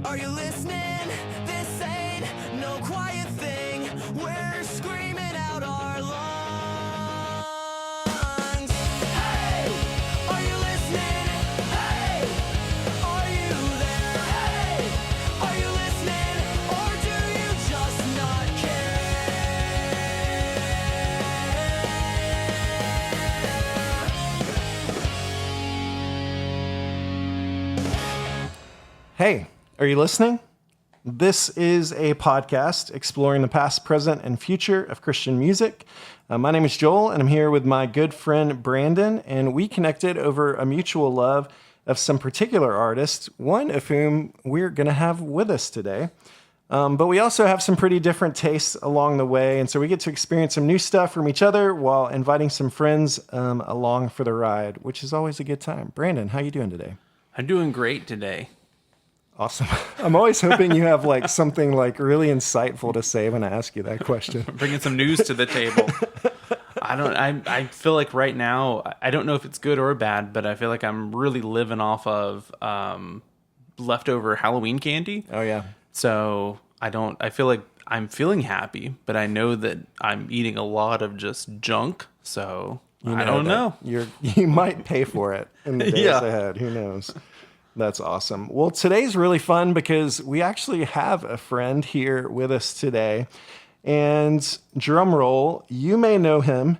Are you listening? This ain't no quiet thing. We're screaming out our lungs. Hey, are you listening? Hey, are you there? Hey, are you listening? Or do you just not care? Hey, are you listening? This is a podcast exploring the past, present, and future of Christian music. My name is Joel, and I'm here with my good friend Brandon, and we connected over a mutual love of some particular artists, one of whom we're going to have with us today. But we also have some pretty different tastes along the way, and so we get to experience some new stuff from each other while inviting some friends along for the ride, which is always a good time. Brandon, how you doing today? I'm doing great today. Awesome. I'm always hoping you have like something like really insightful to say when I ask you that question. Bringing some news to the table. I feel like right now, I don't know if it's good or bad, but I feel like I'm really living off of leftover Halloween candy. Oh yeah. So I feel like I'm feeling happy, but I know that I'm eating a lot of just junk. So I don't know. You might pay for it in the days ahead. Who knows? That's awesome. Well, today's really fun because we actually have a friend here with us today. And drum roll, you may know him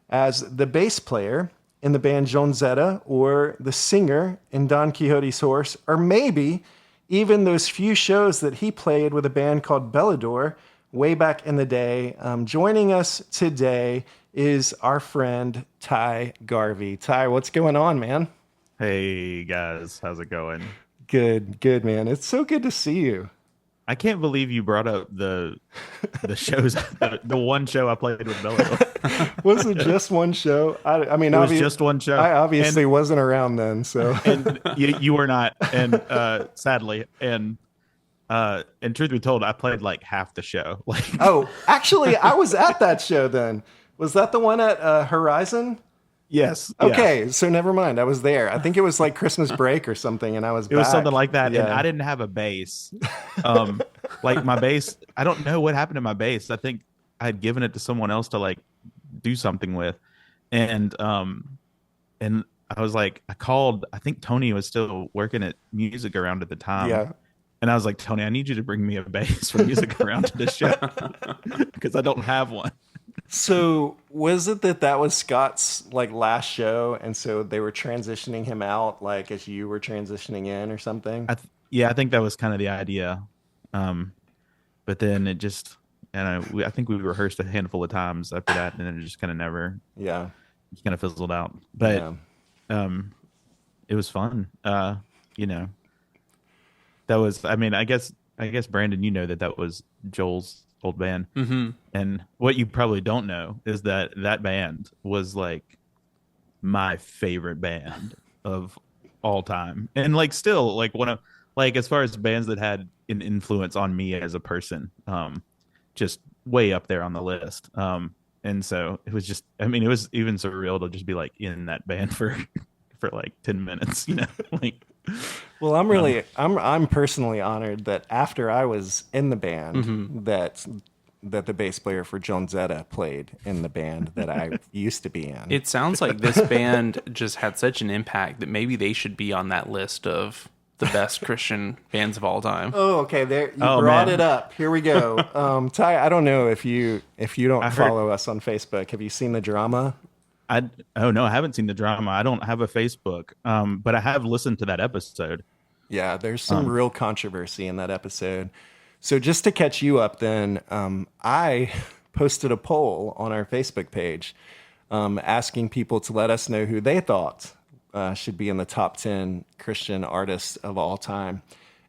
as the bass player in the band Jonezetta, or the singer in Don Quixote's Horse, or maybe even those few shows that he played with a band called Bellador way back in the day. Joining us today is our friend Ty Garvey. Ty, what's going on, man? Hey guys, how's it going? Good, man. It's so good to see you. I can't believe you brought up the shows, the one show I played with Bellador. Was it just one show? I mean, it was just one show. I obviously wasn't around then, so and you were not, and sadly, and truth be told, I played like half the show. Like, oh, actually, I was at that show then. Was that the one at Horizon? Yes. Okay, yeah. so never mind. I was there. I think it was like Christmas break or something, and I was. It was something like that, yeah. And I didn't have a bass. Like my bass, I don't know what happened to my bass. I think I had given it to someone else to like do something with, and I was like, I called. I think Tony was still working at Music Around at the time. Yeah. And I was like, Tony, I need you to bring me a bass for Music Around to this show because I don't have one. So was it that was Scott's like last show, and so they were transitioning him out like as you were transitioning in or something? I think that was kind of the idea. But then it just, and I think we rehearsed a handful of times after that, and then it just kind of never, just kind of fizzled out. But it was fun. That was, I mean, I guess Brandon, you know that was Joel's old band. Mm-hmm. And what you probably don't know is that band was like my favorite band of all time, and like still like one of, like, as far as bands that had an influence on me as a person, just way up there on the list. And so it was just, I mean, it was even surreal to just be like in that band for like 10 minutes, like. Well, I'm personally honored that after I was in the band, mm-hmm. that the bass player for Jonezetta played in the band that I used to be in. It sounds like this band just had such an impact that maybe they should be on that list of the best Christian bands of all time. Oh, okay. There, you brought it up. Here we go. Ty, I don't know if you don't follow us on Facebook. Have you seen the drama? No, I haven't seen the drama. I don't have a Facebook, but I have listened to that episode. Yeah, there's some real controversy in that episode. So just to catch you up then, I posted a poll on our Facebook page asking people to let us know who they thought should be in the top 10 Christian artists of all time.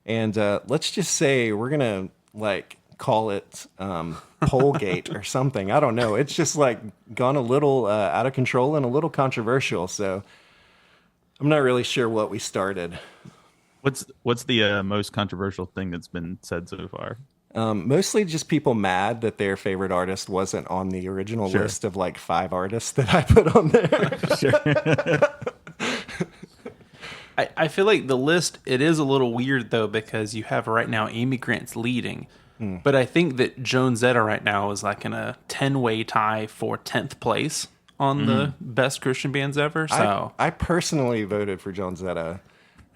And let's just say we're going to like call it Pollgate or something. I don't know. It's just like gone a little out of control and a little controversial. So I'm not really sure what we started. What's the most controversial thing that's been said so far? Mostly just people mad that their favorite artist wasn't on the original list of like 5 artists that I put on there. Sure. I feel like the list, it is a little weird though, because you have right now Amy Grant's leading. But I think that Jonezetta right now is like in a 10-way tie for 10th place on the best Christian bands ever. So I personally voted for Jonezetta.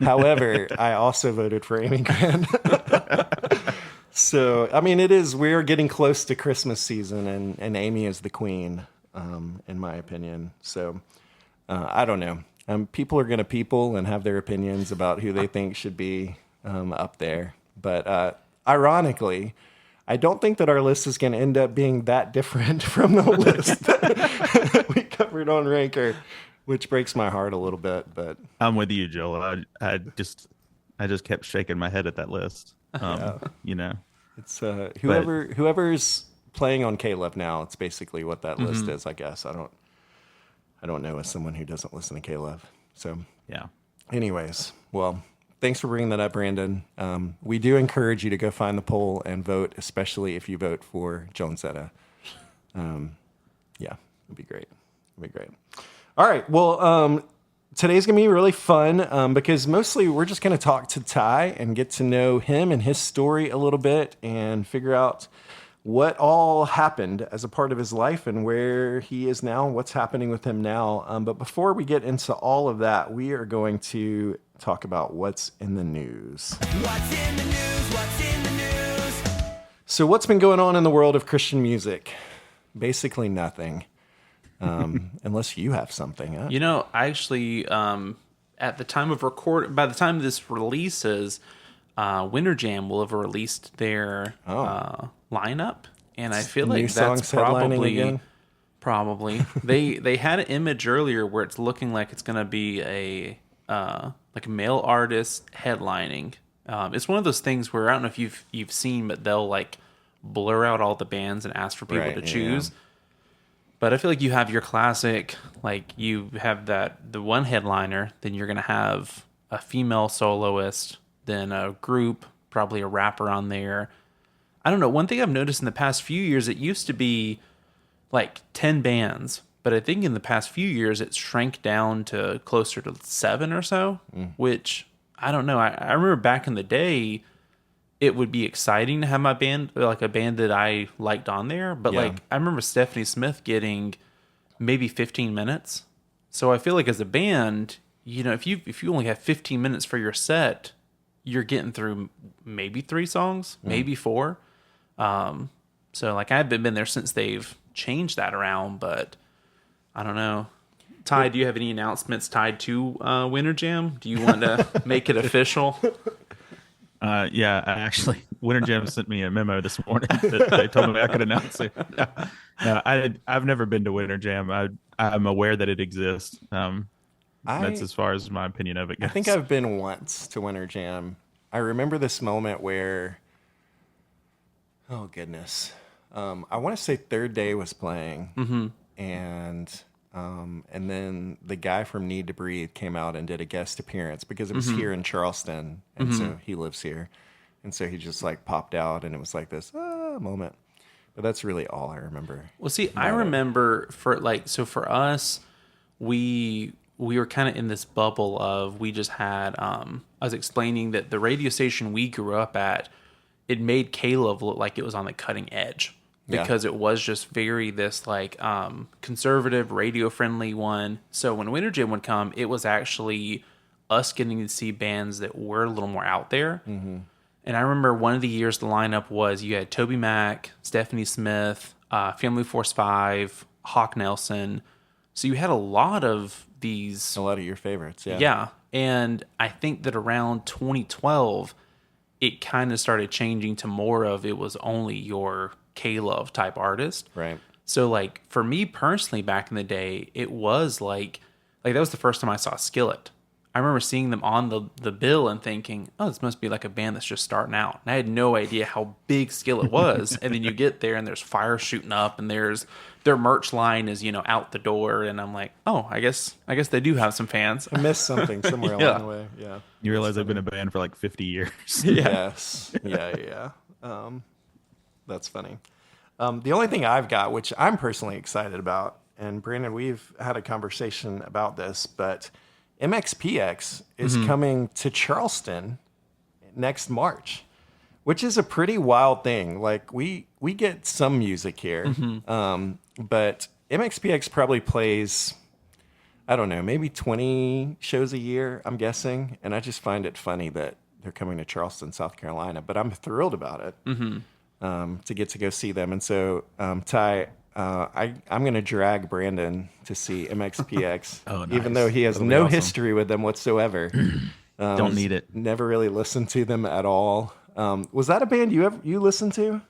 However, I also voted for Amy Grant. So, I mean, we are getting close to Christmas season, and Amy is the queen, in my opinion. So, I don't know. People are going to people and have their opinions about who they think should be up there. But ironically, I don't think that our list is going to end up being that different from the list that we covered on Ranker, which breaks my heart a little bit. But I'm with you, Joel. I just kept shaking my head at that list. You know, it's whoever's playing on K-Love now. It's basically what that list is, I guess. I don't know as someone who doesn't listen to K-Love. So yeah. Anyways, well, thanks for bringing that up, Brandon. We do encourage you to go find the poll and vote, especially if you vote for Jonezetta. Yeah, it'd be great. All right. Well, today's going to be really fun because mostly we're just going to talk to Ty and get to know him and his story a little bit and figure out what all happened as a part of his life and where he is now, what's happening with him now. But before we get into all of that, we are going to talk about what's in the news. What's in the news? What's in the news? So what's been going on in the world of Christian music? Basically nothing. Unless you have something. Huh? You know, I actually, at the time of by the time this releases, Winter Jam will have released their lineup, and I feel like that's probably they had an image earlier where it's looking like it's going to be a like a male artist headlining. It's one of those things where I don't know if you've seen, but they'll like blur out all the bands and ask for people to choose. Yeah. But I feel like you have your classic, like you have the one headliner, then you're going to have a female soloist, then a group, probably a rapper on there. I don't know. One thing I've noticed in the past few years, it used to be like 10 bands, but I think in the past few years it's shrank down to closer to 7 or so, which I don't know. I remember back in the day, it would be exciting to have my band, like a band that I liked on there. But like, I remember Stephanie Smith getting maybe 15 minutes. So I feel like as a band, you know, if you only have 15 minutes for your set, you're getting through maybe 3 songs, maybe 4. So like I've been there since they've changed that around, but I don't know. Ty, do you have any announcements tied to Winter Jam? Do you want to make it official? Yeah, actually, Winter Jam sent me a memo this morning that they told me I could announce it. No, I've never been to Winter Jam. I'm aware that it exists. That's as far as my opinion of it goes. I think I've been once to Winter Jam. I remember this moment where, oh goodness, I want to say Third Day was playing, and then the guy from Need to Breathe came out and did a guest appearance because it was here in Charleston, and so he lives here, and so he just like popped out, and it was like this moment. But that's really all I remember. Well, see, I remember for us, we were kind of in this bubble of we just had. I was explaining that the radio station we grew up at, it made K-Love look like it was on the cutting edge. Because it was just very this like conservative, radio friendly one. So when Winter Jam would come, it was actually us getting to see bands that were a little more out there. And I remember one of the years the lineup was you had Toby Mac, Stephanie Smith, Family Force 5, Hawk Nelson. So you had a lot of these. A lot of your favorites, yeah. Yeah. And I think that around 2012, it kind of started changing to more of it was only your K-Love type artist. Right. So like for me personally back in the day, it was like that was the first time I saw Skillet. I remember seeing them on the bill and thinking, oh, this must be like a band that's just starting out. And I had no idea how big Skillet was. And then you get there and there's fire shooting up and there's their merch line is, out the door. And I'm like, oh, I guess they do have some fans. I missed something somewhere along the way. Yeah. You realize they've been a band for like 50 years. Yes. Yeah. That's funny. The only thing I've got, which I'm personally excited about, and Brandon, we've had a conversation about this, but MXPX is coming to Charleston next March, which is a pretty wild thing. Like we get some music here, but MXPX probably plays, I don't know, maybe 20 shows a year, I'm guessing. And I just find it funny that they're coming to Charleston, South Carolina, but I'm thrilled about it to get to go see them. And so, Ty, I'm going to drag Brandon to see MXPX, Oh, nice. even though he has That'll be no awesome. history with them whatsoever. Don't need it. Never really listened to them at all. Was that a band you listened to?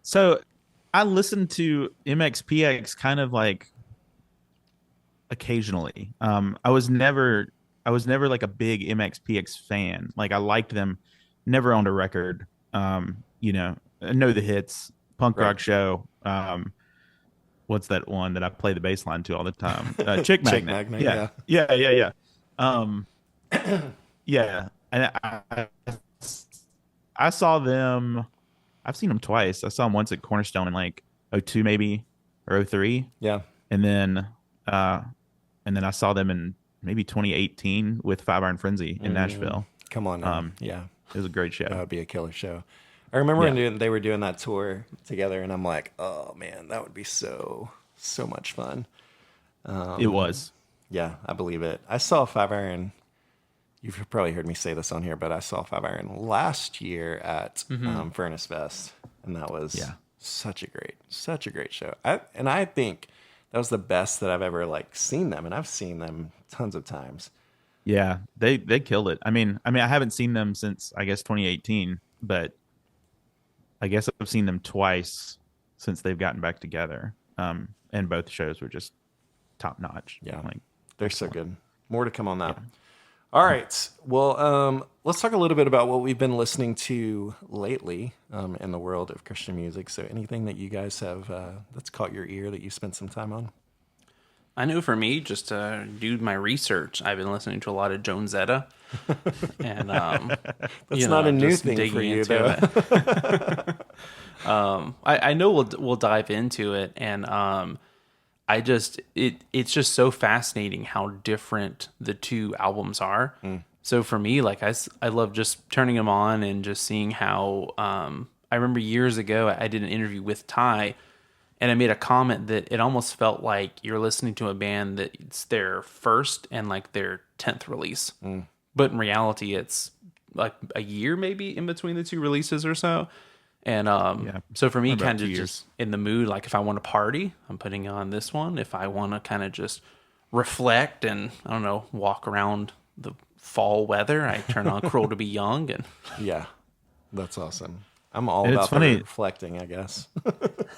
So I listened to MXPX kind of like occasionally. I was never like a big MXPX fan. Like I liked them, never owned a record. You know, I know the hits, punk rock show. What's that one that I play the bass line to all the time? Chick Magnet. Chick Magnet, yeah. Yeah. Yeah. And I saw them. I've seen them twice. I saw them once at Cornerstone in like 02 maybe or 03. Yeah. And then I saw them in maybe 2018 with Five Iron Frenzy in Nashville. Come on now. Yeah. It was a great show. That would be a killer show. I remember when they were doing that tour together, and I'm like, oh man, that would be so much fun. It was. Yeah, I believe it. I saw Five Iron. You've probably heard me say this on here, but I saw Five Iron last year at Furnace Fest, and that was such a great show. I think that was the best that I've ever like seen them, and I've seen them tons of times. Yeah, they killed it. I mean, I haven't seen them since I guess 2018, but I guess I've seen them twice since they've gotten back together. And both shows were just top notch. Yeah, like they're so good. More to come on that. Yeah. All right. Well, let's talk a little bit about what we've been listening to lately in the world of Christian music. So anything that you guys have that's caught your ear that you spent some time on? I know for me, just to do my research, I've been listening to a lot of Jonezetta. And that's not a new thing for you, though. I know we'll dive into it, and it's just so fascinating how different the two albums are. So for me, like I love just turning them on and just seeing how I remember years ago I did an interview with Ty, and I made a comment that it almost felt like you're listening to a band that it's their first and like their 10th release. But in reality, it's like a year maybe in between the two releases or so. And so for me, kind of just in the mood, like if I want to party, I'm putting on this one. If I want to kind of just reflect and, I don't know, walk around the fall weather, I turn on Cruel to Be Young. And yeah, that's awesome. I'm all and about the reflecting, I guess.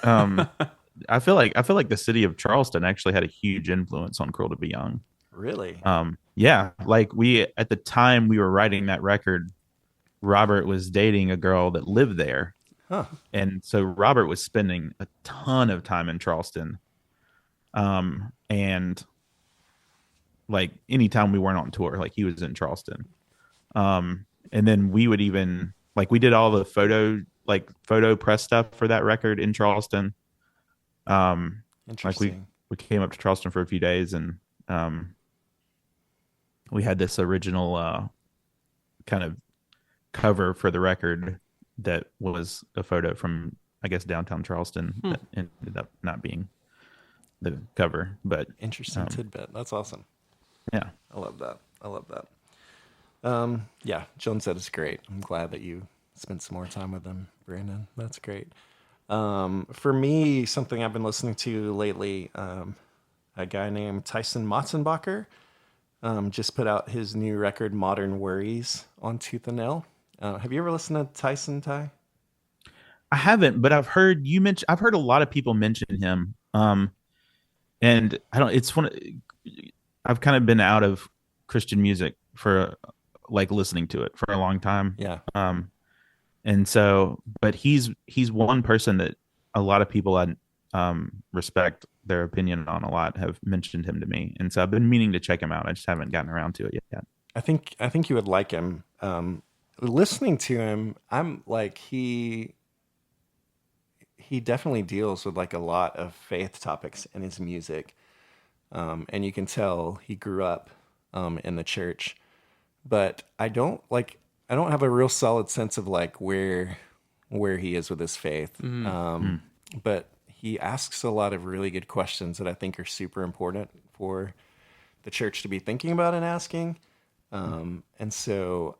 I feel like the city of Charleston actually had a huge influence on Cruel to Be Young. Really? Yeah, like at the time we were writing that record, Robert was dating a girl that lived there. Huh. And so Robert was spending a ton of time in Charleston. And like anytime we weren't on tour, like he was in Charleston. And then we would even like we did all the photo press stuff for that record in Charleston. Interesting. Like we came up to Charleston for a few days, and we had this original kind of cover for the record that was a photo from, I guess, downtown Charleston that ended up not being the cover. But interesting tidbit. That's awesome. Yeah, I love that. Yeah, Jonezetta is great. I'm glad that you spent some more time with them, Brandon. That's great. For me, something I've been listening to lately, a guy named Tyson Motzenbacher just put out his new record, Modern Worries, on Tooth and Nail. Have you ever listened to Tyson, Ty? I haven't, but I've heard I've heard a lot of people mention him. And I've kind of been out of Christian music for like listening to it for a long time. Yeah. And so, but he's one person that a lot of people I respect their opinion on a lot have mentioned him to me. And so I've been meaning to check him out. I just haven't gotten around to it yet. I think you would like him. Listening to him, I'm like, he definitely deals with like a lot of faith topics in his music. And you can tell he grew up in the church. But I don't have a real solid sense of like where he is with his faith. But he asks a lot of really good questions that I think are super important for the church to be thinking about and asking. And so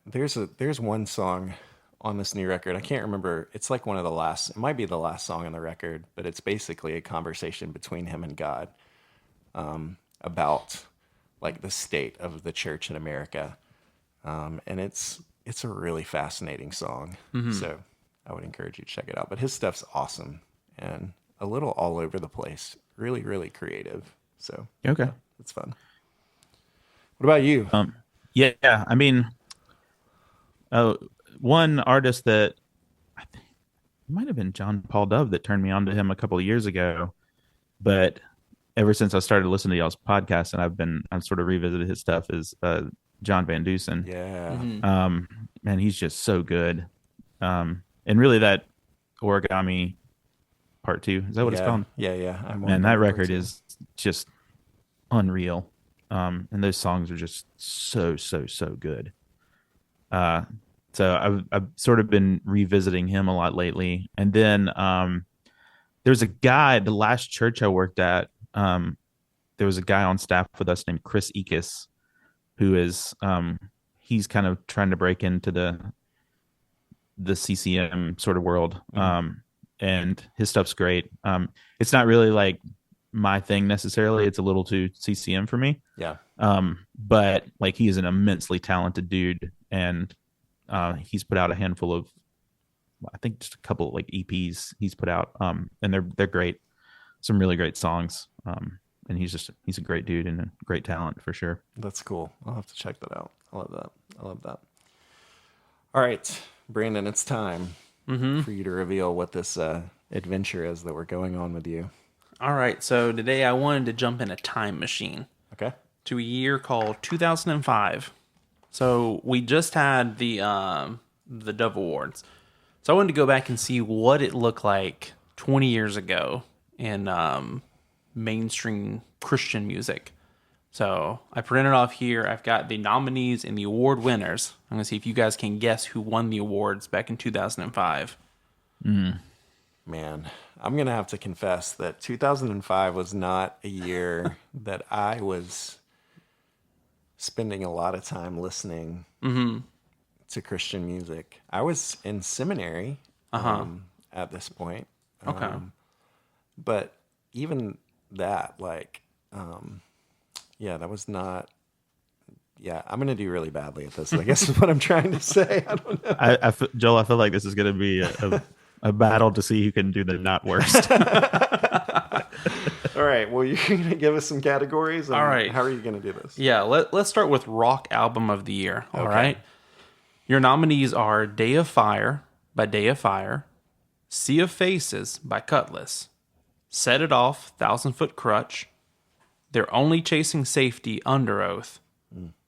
there's one song on this new record. I can't remember. It's like it might be the last song on the record, but it's basically a conversation between him and God, about like the state of the church in America. And it's a really fascinating song. So I would encourage you to check it out, but his stuff's awesome and a little all over the place, really, really creative. So Okay. it's fun. What about you? Yeah, I mean, one artist that I think it might have been John Paul Dove that turned me on to him a couple of years ago, but ever since I started listening to y'all's podcast and I've sort of revisited his stuff is John Van Dusen. Yeah. Man, he's just so good. And really that Origami Part 2, is that what it's called? Yeah. And that record is just unreal. And those songs are just so good. So I've sort of been revisiting him a lot lately. And then there's a guy, the last church I worked at, there was a guy on staff with us named Chris Ekis, who is he's kind of trying to break into the CCM sort of world. And his stuff's great. It's not really like my thing necessarily. It's a little too CCM for me. Yeah. But like he is an immensely talented dude, and he's put out a handful of, I think just a couple of like EPs he's put out, and they're great. Some really great songs. And he's a great dude and a great talent for sure. That's cool. I'll have to check that out. I love that. All right, Brandon, it's time for you to reveal what this adventure is that we're going on with you. All right, so today I wanted to jump in a time machine. Okay. To a year called 2005. So we just had the Dove Awards. So I wanted to go back and see what it looked like 20 years ago in mainstream Christian music. So I printed off here. I've got the nominees and the award winners. I'm going to see if you guys can guess who won the awards back in 2005. Man, I'm going to have to confess that 2005 was not a year that I was spending a lot of time listening to Christian music. I was in seminary at this point. Okay. But even that, like, that was not... Yeah, I'm going to do really badly at this, I guess is what I'm trying to say. I don't know. Joel, I feel like this is going to be a battle to see who can do the not worst. All right. Well, you're going to give us some categories. All right. How are you going to do this? Yeah, let's start with Rock Album of the Year. All right. Your nominees are Day of Fire by Day of Fire, Sea of Faces by Cutlass, Set It Off, 1,000-Foot Crutch, They're Only Chasing Safety, Under Oath,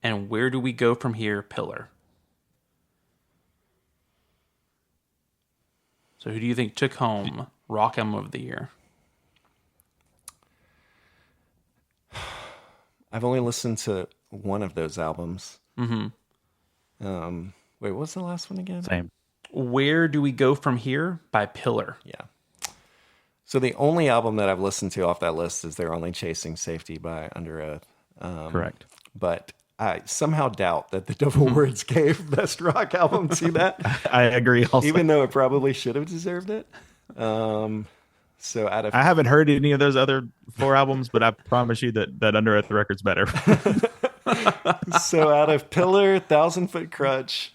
and Where Do We Go From Here, Pillar. So who do you think took home Rock Album of the Year? I've only listened to one of those albums. Wait, what was the last one again? Same. Where Do We Go From Here by Pillar. Yeah. So the only album that I've listened to off that list is They're Only Chasing Safety by Under Oath. Correct. But I somehow doubt that the Dove Awards gave Best Rock Album to that. I agree also. Even though it probably should have deserved it. So I haven't heard any of those other 4 albums, but I promise you that Under Oath record's better. So out of Pillar, 1,000-Foot Crutch,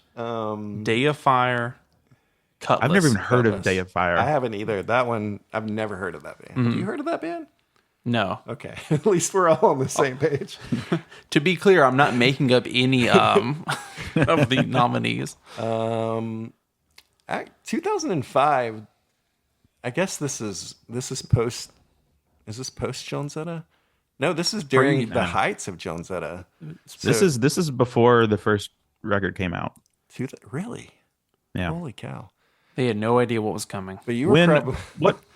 Day of Fire, Cutlass. I've never even heard of Day of Fire. I haven't either. That one, I've never heard of that band. Have you heard of that band? No. Okay. At least we're all on the same page. To be clear, I'm not making up any of the nominees. 2005. I guess this is post. Is this post Jonezetta? No, this is during the heights of Jonezetta. So, this is before the first record came out. Really? Yeah. Holy cow! They had no idea what was coming. But you were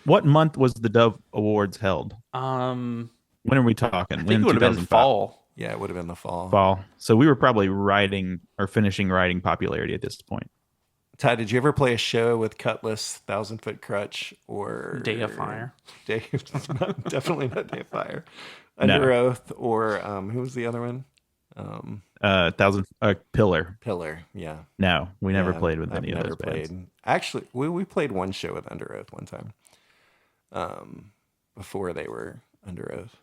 what month was the Dove Awards held? I When are we talking? think it would have been fall. Yeah, it would have been the fall. Fall. So we were probably writing or finishing writing Popularity at this point. Ty, did you ever play a show with Cutlass, Thousand Foot Crutch, or Day of Fire? Definitely not Day of Fire. No. Under Oath, or who was the other one? Pillar. Pillar. Yeah. No, we never Yeah, played with I've any of never those bands. played. Actually, we played one show with Under Oath one time. Before they were Under Oath.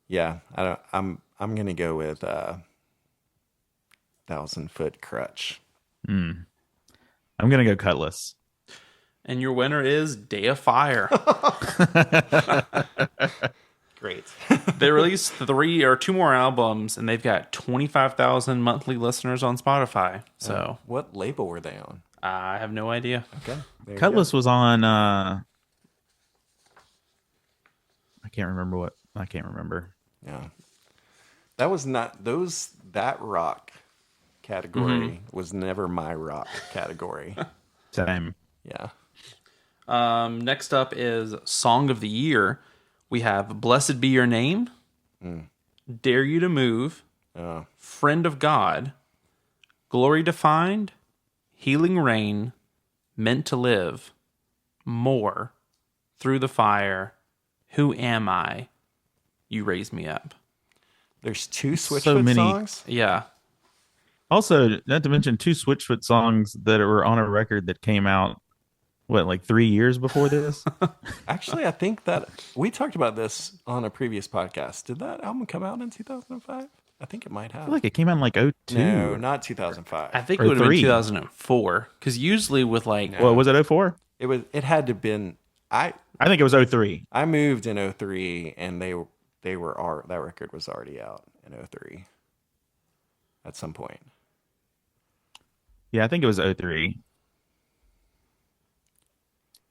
Yeah, I'm gonna go with Thousand Foot Crutch. I'm gonna go Cutlass. And your winner is Day of Fire. Great. They released 2 more albums, and they've got 25,000 monthly listeners on Spotify. So What label were they on? I have no idea. Okay. Cutlass was on. I can't remember. Yeah. That was not that rock category was never my rock category. Same. Yeah. Next up is Song of the Year. We have Blessed Be Your Name, Dare You to Move, Friend of God, Glory Defined, Healing Rain, Meant to Live, More, Through the Fire, Who Am I? You Raise Me Up. There's 2 Switchfoot many. songs. Yeah. Also, not to mention 2 Switchfoot songs that were on a record that came out, like 3 years before this? Actually, I think that we talked about this on a previous podcast. Did that album come out in 2005? I think it might have. I feel like it came out in like 02. No, not 2005. I think Or it would have been 3. 2004. Because usually with like... Well, was it 04? It had to been. I think it was 03. I moved in 03, and that record was already out in 03 at some point. Yeah, I think it was 03.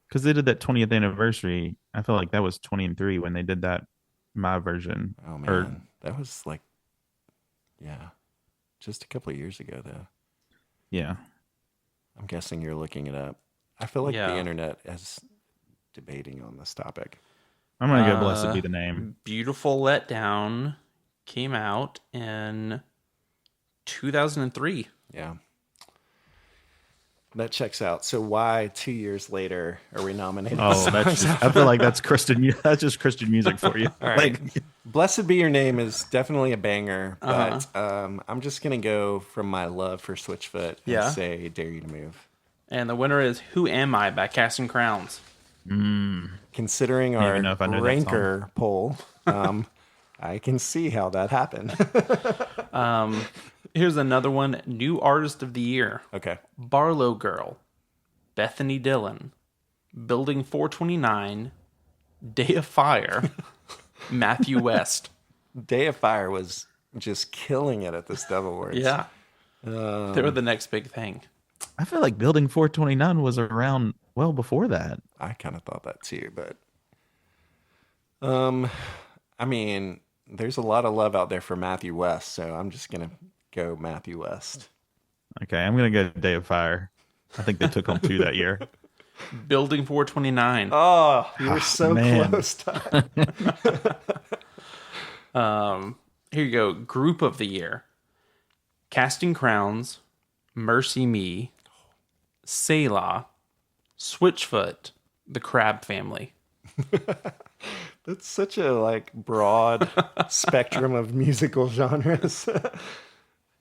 Because they did that 20th anniversary. I feel like that was 2003 when they did that, my version. Oh, man. That was like, yeah, just a couple of years ago, though. Yeah. I'm guessing you're looking it up. I feel like Yeah. the internet is debating on this topic. I'm going to go Blessed Be the Name. Beautiful Letdown came out in 2003. Yeah. That checks out. So why 2 years later are we nominating? Oh, that's just, I feel like that's just Christian music for you. All right. Blessed Be Your Name is definitely a banger, but I'm just going to go from my love for Switchfoot and say Dare You to Move. And the winner is Who Am I by Casting Crowns. Considering our ranker poll, I can see how that happened. Here's another one. New Artist of the Year. Okay. Barlow Girl. Bethany Dillon. Building 429. Day of Fire. Matthew West. Day of Fire was just killing it at this Dove Awards. Yeah. They were the next big thing. I feel like Building 429 was around well before that. I kind of thought that too, but I mean, there's a lot of love out there for Matthew West, so I'm just gonna go Matthew West. Okay, I'm going to go Day of Fire. I think they took home 2 that year. Building 429. Oh, you were so man. close, Ty. Here you go. Group of the Year. Casting Crowns. Mercy Me. Selah. Switchfoot. The Crab Family. That's such a broad spectrum of musical genres.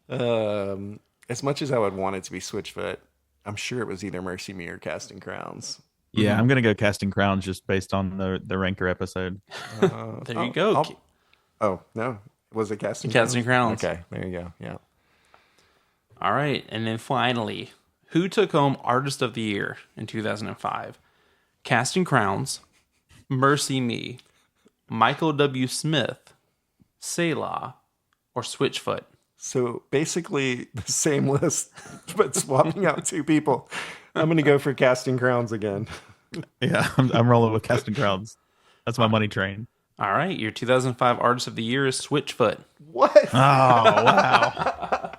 As much as I would want it to be Switchfoot, I'm sure it was either Mercy Me or Casting Crowns. Yeah, I'm going to go Casting Crowns just based on the Ranker episode. There you go. Oh, no. Was it Casting Casting Crowns. Okay, there you go. Yeah. All right. And then finally, who took home Artist of the Year in 2005? Casting Crowns. Mercy Me. Michael W. Smith. Selah. Or Switchfoot. So basically the same list, but swapping out 2 people. I'm going to go for Casting Crowns again. Yeah, I'm rolling with Casting Crowns. That's my money train. All right. Your 2005 Artist of the Year is Switchfoot. What? Oh, wow.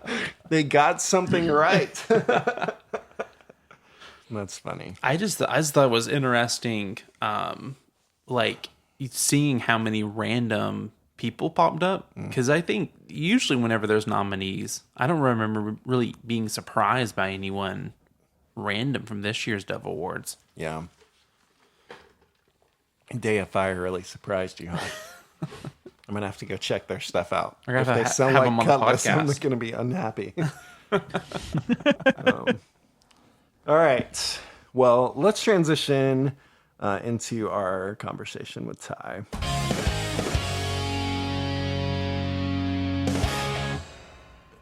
They got something right. That's funny. I just thought it was interesting like seeing how many random people popped up, because I think usually whenever there's nominees, I don't remember really being surprised by anyone random from this year's Dove Awards. Yeah. Day of Fire really surprised you, huh? I'm gonna have to go check their stuff out. We're If gonna they have sound them like on the Cutlass, I'm podcast. gonna be unhappy. All right. Well, let's transition into our conversation with Ty.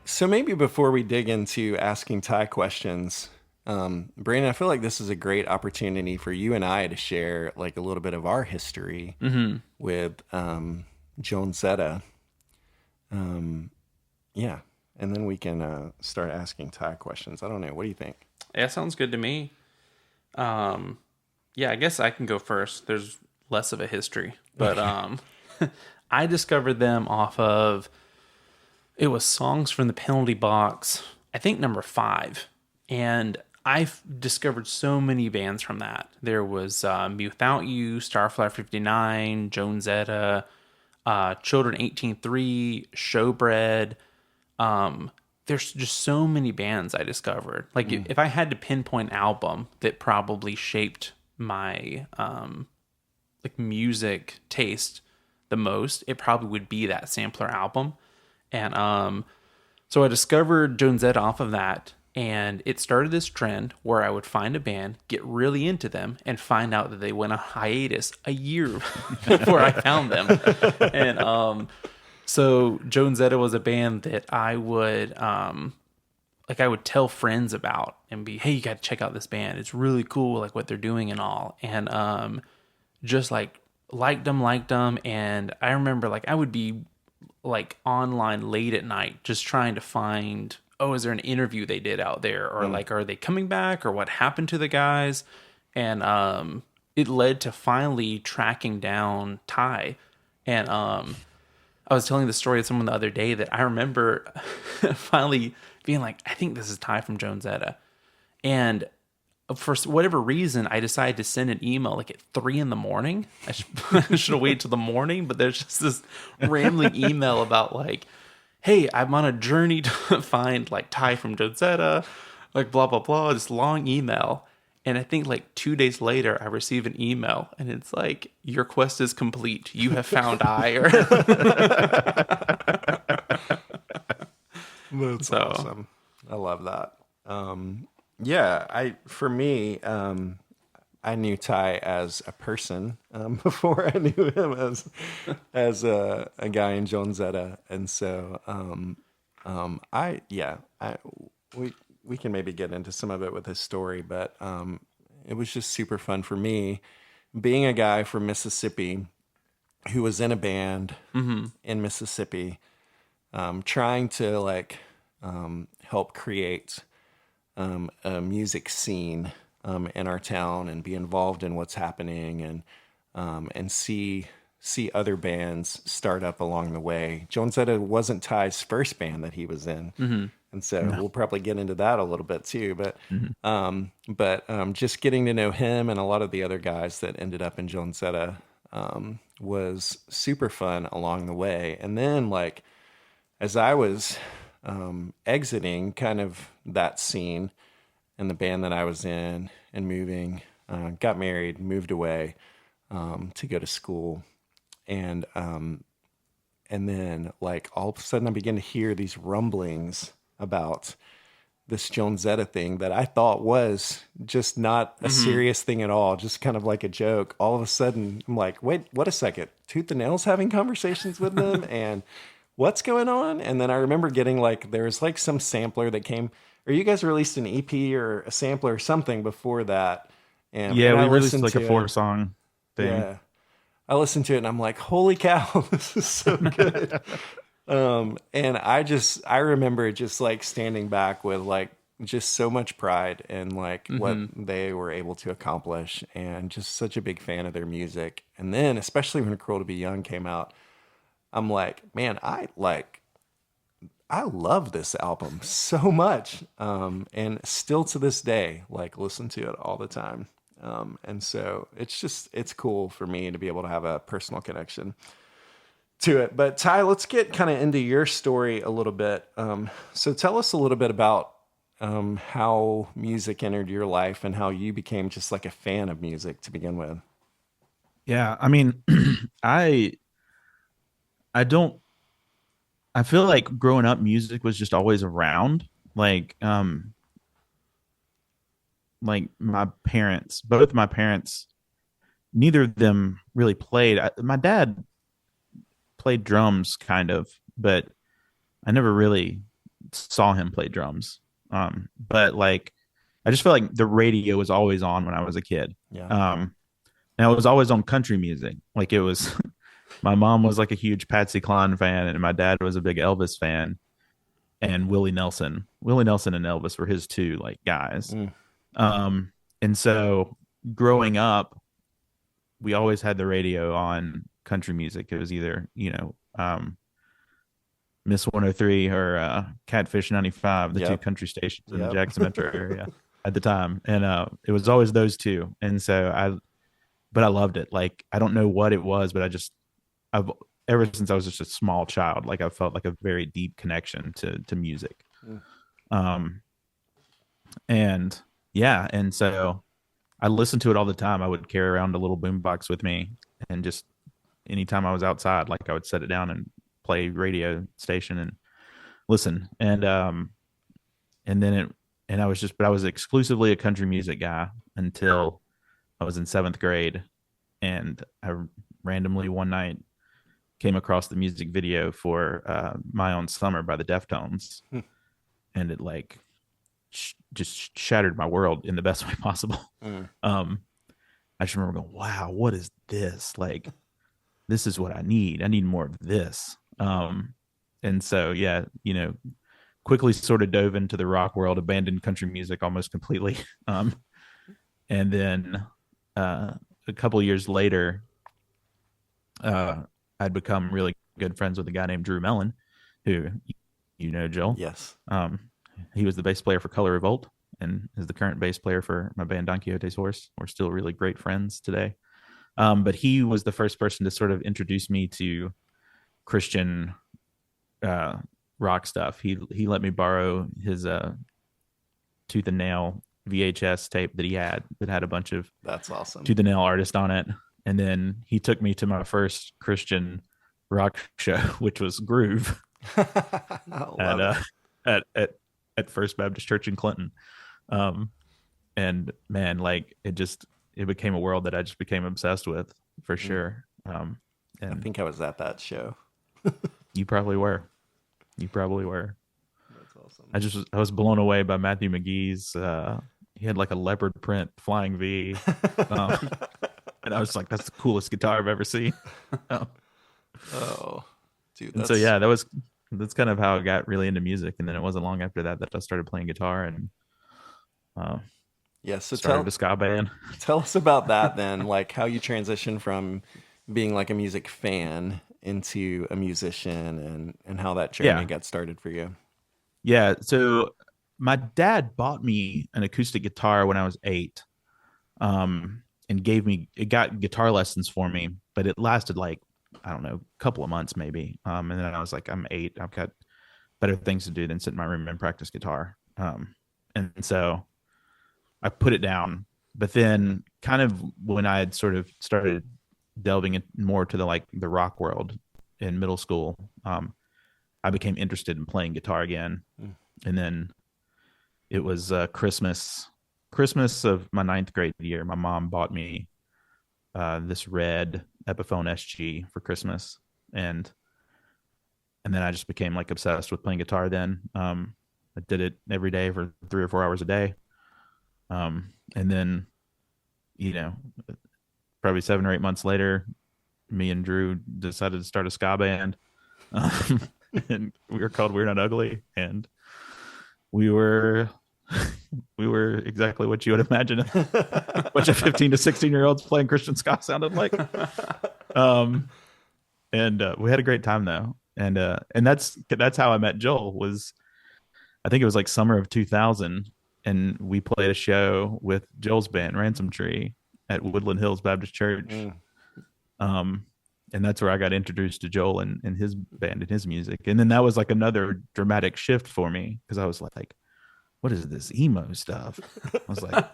So maybe before we dig into asking Ty questions, Brandon, I feel like this is a great opportunity for you and I to share like a little bit of our history with Jonezetta. Yeah, and then we can start asking Ty questions. I don't know. What do you think? Yeah, sounds good to me. Yeah, I guess I can go first. There's less of a history, but I discovered them off of, it was Songs from the Penalty Box, I think number 5. And I've discovered so many bands from that. There was Me Without You, Starflyer 59, Jonezetta, Children 18-3, Showbread. There's just so many bands I discovered. Like if I had to pinpoint an album that probably shaped my like music taste the most, it probably would be that Sampler album. And so I discovered Jonezetta off of that, and it started this trend where I would find a band, get really into them, and find out that they went on hiatus a year before I found them. And so Jonezetta was a band that I would like I would tell friends about and be, hey, you got to check out this band. It's really cool, like what they're doing and all. And just like liked them. And I remember like I would be like online late at night just trying to find, oh, is there an interview they did out there, or like are they coming back, or what happened to the guys? And it led to finally tracking down Ty. And I was telling the story to someone the other day that I remember finally being like, I think this is Ty from Jonezetta. And for whatever reason, I decided to send an email like at 3 a.m. I should have waited till the morning, but there's just this rambling email about like, hey, I'm on a journey to find like Ty from Jonezetta, like blah, blah, blah, this long email. And I think like 2 days later, I receive an email and it's like, your quest is complete. You have found I. That's awesome. I love that. Yeah, for me, I knew Ty as a person before I knew him as a guy in Jonezetta, and so we can maybe get into some of it with his story, but it was just super fun for me being a guy from Mississippi who was in a band in Mississippi, trying to like help create a music scene in our town and be involved in what's happening, and see other bands start up along the way. Jonezetta wasn't Ty's first band that he was in, and so we'll probably get into that a little bit too. But just getting to know him and a lot of the other guys that ended up in Jonezetta was super fun along the way. And then like as I was exiting kind of that scene and the band that I was in and moving, got married, moved away to go to school. And then like all of a sudden I began to hear these rumblings about this Jonezetta thing that I thought was just not a serious thing at all, just kind of like a joke. All of a sudden I'm like, wait, what a second. Tooth and Nail's having conversations with them and what's going on? And then I remember getting like, there was like some sampler that came, or you guys released an EP or a sampler or something before that. And yeah, and I we released listened like a to 4-song thing. Yeah. I listened to it and I'm like, holy cow, this is so good. And I remember just like standing back with like just so much pride in like what they were able to accomplish, and just such a big fan of their music. And then especially when Cruel to Be Young came out, I'm like, man, I love this album so much. And still to this day, like listen to it all the time. And so it's cool for me to be able to have a personal connection to it. But Ty, let's get kind of into your story a little bit. So tell us a little bit about how music entered your life and how you became just like a fan of music to begin with. Yeah, I mean, I I don't I feel like growing up music was just always around. Like my parents, both my parents, neither of them really played. My dad played drums kind of, but I never really saw him play drums. But like I just feel like the radio was always on when I was a kid. Yeah. And it was always on country music. Like it was my mom was like a huge Patsy Cline fan, and my dad was a big Elvis fan, and Willie Nelson. Willie Nelson and Elvis were his two like guys. And so growing up, we always had the radio on country music. It was either, Miss 103 or Catfish 95, the two country stations in the Jackson metro area at the time. And it was always those two. And so but I loved it. Like, I don't know what it was, but I've ever since I was just a small child, like I felt like a very deep connection to music. And yeah. And so I listened to it all the time. I would carry around a little boombox with me, and just anytime I was outside, like I would set it down and play radio station and listen. And I was exclusively a country music guy until I was in 7th grade. And I randomly one night came across the music video for My Own Summer by the Deftones. And it like just shattered my world in the best way possible. I just remember going, wow, what is this? Like, this is what I need. I need more of this. And so, yeah, quickly sort of dove into the rock world, abandoned country music almost completely. And then a couple of years later, I'd become really good friends with a guy named Drew Mellon, who, Joel. Yes. He was the bass player for Color Revolt and is the current bass player for my band Don Quixote's Horse. We're still really great friends today. But he was the first person to sort of introduce me to Christian rock stuff. He let me borrow his Tooth and Nail VHS tape that he had that had a bunch of That's awesome. Tooth and Nail artists on it. And then he took me to my first Christian rock show, which was Groove at First Baptist Church in Clinton. And man, like it became a world that I just became obsessed with for sure. And I think I was at that show. You probably were. That's awesome. I was blown away by Matthew McGee's. He had like a leopard print Flying V. And I was like, that's the coolest guitar I've ever seen. Oh, dude. And so, yeah, that's kind of how I got really into music. And then it wasn't long after that I started playing guitar and so started a ska band. Tell us about that then, like how you transitioned from being like a music fan into a musician and how that journey got started for you. Yeah. So my dad bought me an acoustic guitar when I was 8, and got guitar lessons for me, but it lasted like, I don't know, a couple of months maybe. And then I was like, I'm 8. I've got better things to do than sit in my room and practice guitar. And so I put it down. But then kind of when I had sort of started delving in more to the rock world in middle school, I became interested in playing guitar again. And then it was Christmas of my 9th grade year. My mom bought me this red Epiphone SG for Christmas, and then I just became like obsessed with playing guitar. Then I did it every day for 3 or 4 hours a day, and then probably 7 or 8 months later, me and Drew decided to start a ska band, and we were called We're Not Ugly, and we were exactly what you would imagine a bunch of 15 to 16-year-olds playing Christian ska sounded like. And we had a great time though. And that's how I met Joel. I think it was like summer of 2000. and we played a show with Joel's band, Ransom Tree, at Woodland Hills Baptist Church. And that's where I got introduced to Joel and his band and his music. And then that was like another dramatic shift for me, because I was like, what is this emo stuff? I was like,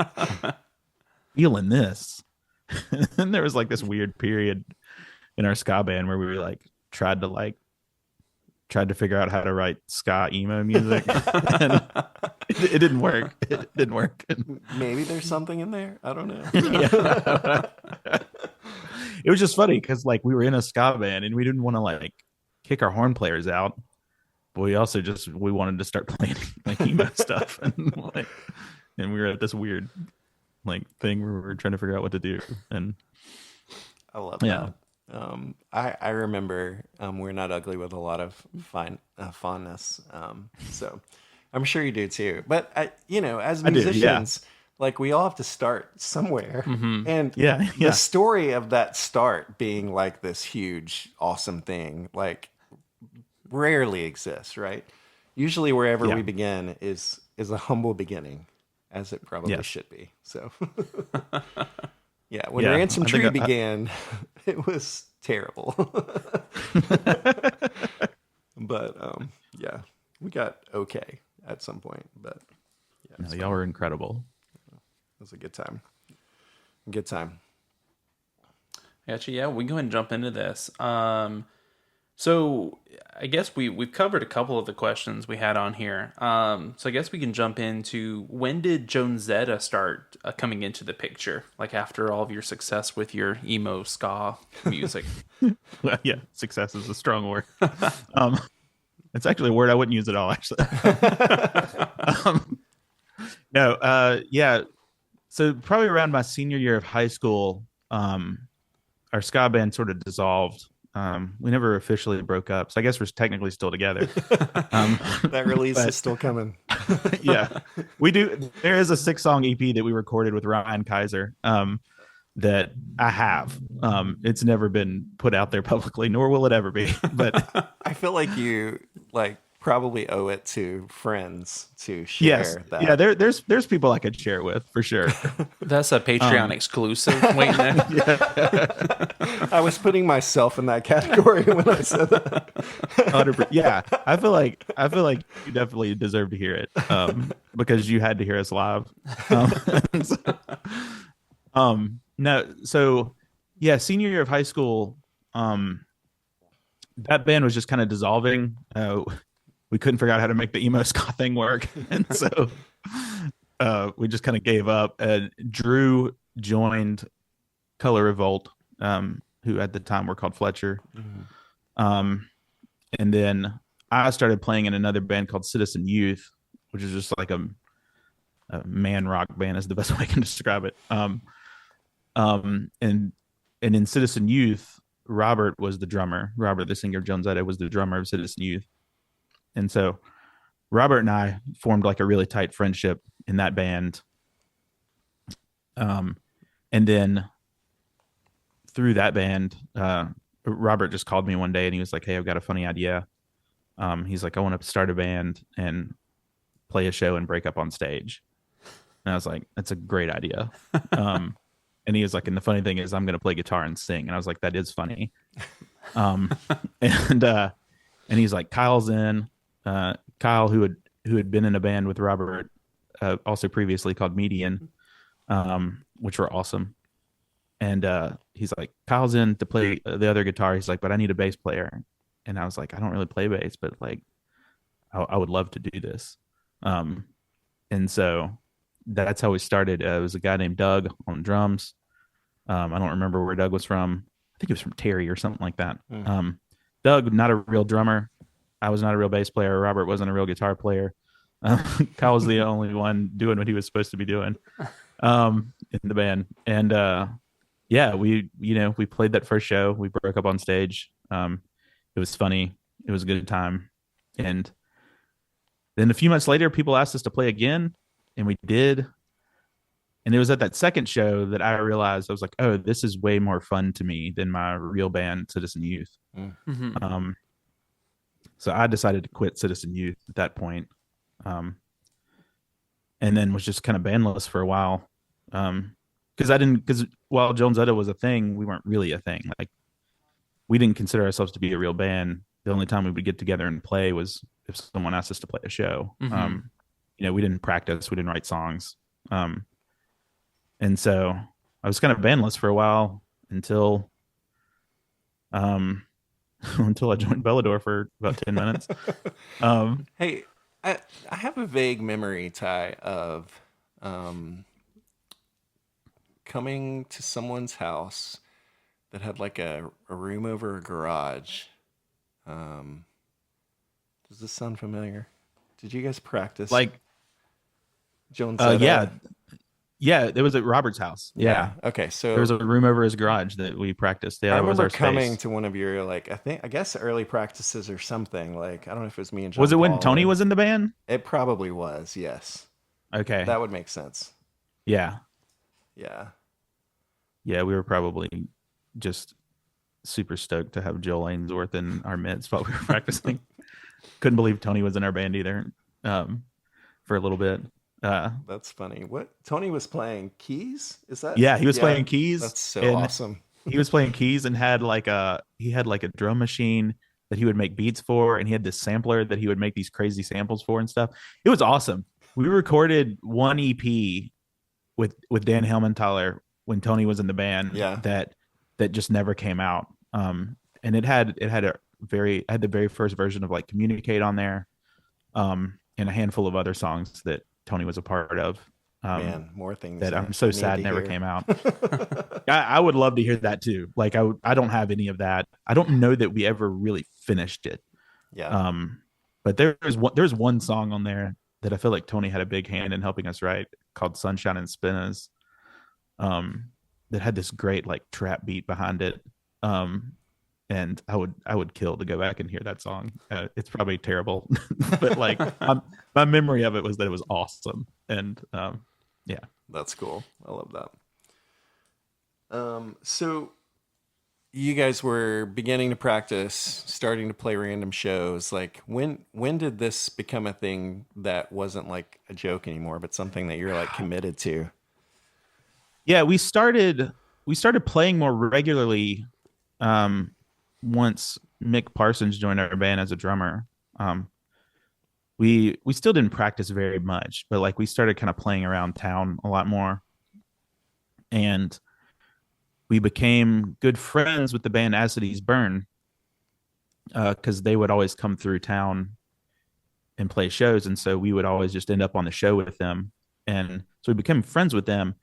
feeling this. And there was like this weird period in our ska band where we like tried to figure out how to write ska emo music. And it didn't work. It didn't work. Maybe there's something in there. I don't know. It was just funny because like we were in a ska band and we didn't want to like kick our horn players out, but we also we wanted to start playing like emo stuff, and we were at this weird like thing where we were trying to figure out what to do. And I love that. I remember We're Not Ugly with a lot of fondness. So I'm sure you do too. But as musicians, like we all have to start somewhere. And the story of that start being like this huge, awesome thing, like rarely exists, right? Usually wherever we begin is a humble beginning, as it probably should be. So when Ransom Tree began, it was terrible. But we got okay at some point. But y'all were incredible. It was a good time. Good time. Actually, we can go ahead and jump into this. So I guess we've covered a couple of the questions we had on here. So I guess we can jump into, when did Jonezetta start coming into the picture? Like after all of your success with your emo ska music. Well, success is a strong word. It's actually a word I wouldn't use at all, actually. So probably around my senior year of high school, our ska band sort of dissolved. We never officially broke up, so I guess we're technically still together. That release is still coming. We do. There is a 6-song EP that we recorded with Ryan Kaiser that I have. It's never been put out there publicly, nor will it ever be. But I feel like you probably owe it to friends to share that. Yeah, there's people I could share it with for sure. That's a Patreon exclusive. Wait, I was putting myself in that category when I said that. 100%. Yeah, I feel like you definitely deserve to hear it because you had to hear us live. Senior year of high school, that band was just kind of dissolving. We couldn't figure out how to make the emo ska thing work, and so we just kind of gave up. Drew joined Color Revolt, who at the time were called Fletcher, and then I started playing in another band called Citizen Youth, which is just like a man rock band is the best way I can describe it. And in Citizen Youth, Robert was the drummer. Robert, the singer of Jonezetta, was the drummer of Citizen Youth. And so Robert and I formed like a really tight friendship in that band. And then through that band, Robert just called me one day and he was like, "Hey, I've got a funny idea." He's like, "I want to start a band and play a show and break up on stage." And I was like, "That's a great idea." And he was like, "And the funny thing is I'm going to play guitar and sing." And I was like, "That is funny." And he's like, "Kyle's in." Kyle, who had been in a band with Robert, also previously called Median, which were awesome. And he's like, "Kyle's in to play the other guitar." He's like, "But I need a bass player." And I was like, "I don't really play bass, but like, I would love to do this." And so that's how we started. It was a guy named Doug on drums. I don't remember where Doug was from. I think he was from Terry or something like that. Doug, not a real drummer. I was not a real bass player. Robert wasn't a real guitar player. Kyle was the only one doing what he was supposed to be doing in the band. And we played that first show. We broke up on stage. It was funny. It was a good time. And then a few months later, people asked us to play again, and we did. And it was at that second show that I realized, I was like, "Oh, this is way more fun to me than my real band, Citizen Youth." Mm-hmm. So I decided to quit Citizen Youth at that point. and then was just kind of bandless for a while. Because while Jonezetta was a thing, we weren't really a thing. Like, we didn't consider ourselves to be a real band. The only time we would get together and play was if someone asked us to play a show. We didn't practice, we didn't write songs. And so I was kind of bandless for a while until until I joined Bellador for about 10 minutes. Hey, I have a vague memory, Ty, of coming to someone's house that had like a room over a garage. Does this sound familiar? Did you guys practice? Like, Jonezetta? yeah, it was at Robert's house. Yeah. Okay, so There was a room over his garage that we practiced. Yeah, I that was remember our coming space. to one of your I guess early practices or something. Like, I don't know if it was me and John. Was it when Paul Tony or- was in the band? It probably was. Yes, Okay. that would make sense. Yeah. Yeah. Yeah, we were probably just super stoked to have Joel Ainsworth in our midst while we were practicing. Couldn't believe Tony was in our band either, for a little bit. That's funny. What Tony was playing keys? Is that? Yeah, he was playing keys. That's so and awesome. He was playing keys and had like a drum machine that he would make beats for, and he had this sampler that he would make these crazy samples for and stuff. It was awesome. We recorded one EP with Dan Helmenthaler when Tony was in the band. Yeah. That just never came out. And it had the very first version of like Communicate on there, and a handful of other songs that Tony was a part of. Man, more things that I I'm so need sad to never hear. came out. I would love to hear that too. Like, I don't have any of that. I don't know that we ever really finished it. Yeah. But there's one song on there that I feel like Tony had a big hand in helping us write, called Sunshine and Spinners. That had this great like trap beat behind it. And I would kill to go back and hear that song. It's probably terrible, but like my memory of it was that it was awesome. And yeah, That's cool. I love that. So you guys were beginning to practice, starting to play random shows. Like, when did this become a thing that wasn't like a joke anymore, but something that you're like committed to? yeah, we started playing more regularly once Mick Parsons joined our band as a drummer. We still didn't practice very much, but like we started kind of playing around town a lot more, and we became good friends with the band As Cities Burn, because they would always come through town and play shows, and so we would always just end up on the show with them, and so we became friends with them,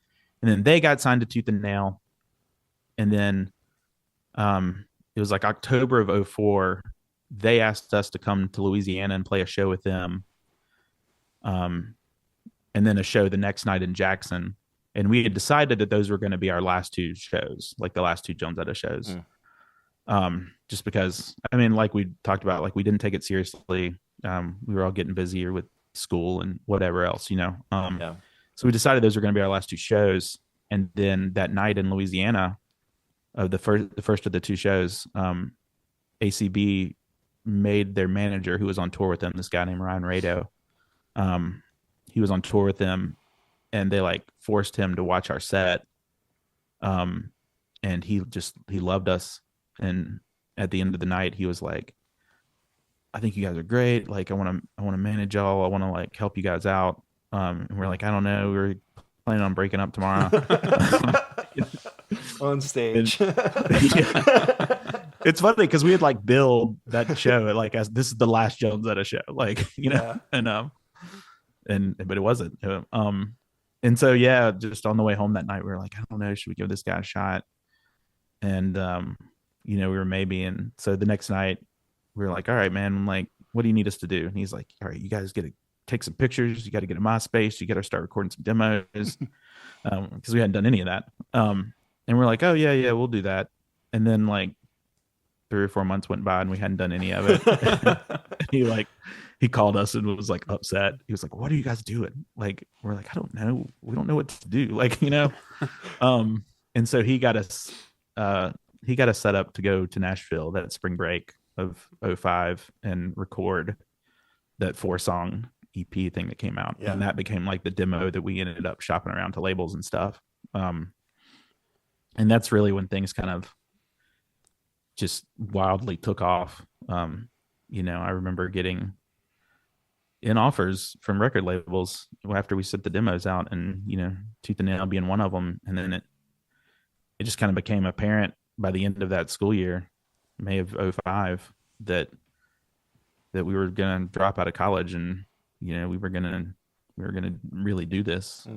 and then they got signed to Tooth and Nail, and then it was like October of 2004. They asked us to come to Louisiana and play a show with them. And then a show the next night in Jackson. And we had decided that those were going to be our last two shows, like the last two Jonezetta shows. Just because, I mean, like we talked about, like we didn't take it seriously. We were all getting busier with school and whatever else, Yeah. So we decided those were going to be our last two shows. And then that night in Louisiana, of the first of the two shows, ACB made their manager, who was on tour with them, this guy named Ryan Rado, he was on tour with them, and they like forced him to watch our set, and he loved us, and at the end of the night he was like, I think you guys are great, like I want to manage y'all, I want to like help you guys out, and we're like, I don't know, we're planning on breaking up tomorrow. On stage. It's funny because we had like billed that show like as this is the last Jonezetta show, like Yeah. and but it wasn't. And so yeah, just on the way home that night, we were like, I don't know, should we give this guy a shot? And we were maybe, and so the next night we were like, all right, man, I'm like, what do you need us to do? And he's like, all right, you guys got to take some pictures, you got to get a MySpace, you got to start recording some demos, because we hadn't done any of that. And we're like, oh yeah, we'll do that. And then like 3 or 4 months went by and we hadn't done any of it. he called us and was like upset. He was like, what are you guys doing? Like, we're like, I don't know. We don't know what to do. Like, and so he got us set up to go to Nashville that spring break of 2005 and record that 4-song EP thing that came out, Yeah. and that became like the demo that we ended up shopping around to labels and stuff. And that's really when things kind of just wildly took off. I remember getting in offers from record labels after we sent the demos out, and Tooth and Nail being one of them. And then it just kind of became apparent by the end of that school year, May of 05, that we were gonna drop out of college, and we were gonna really do this.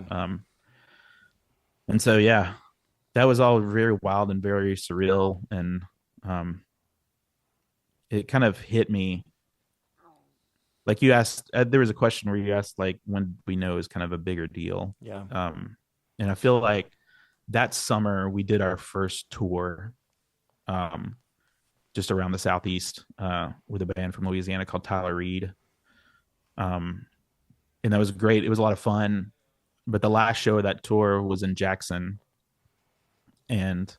And so yeah, that was all very wild and very surreal, and it kind of hit me. Like you asked, there was a question where you asked like when we know is kind of a bigger deal. Yeah. And I feel like that summer we did our first tour, just around the Southeast, with a band from Louisiana called Tyler Reed. And that was great. It was a lot of fun. But the last show of that tour was in Jackson, and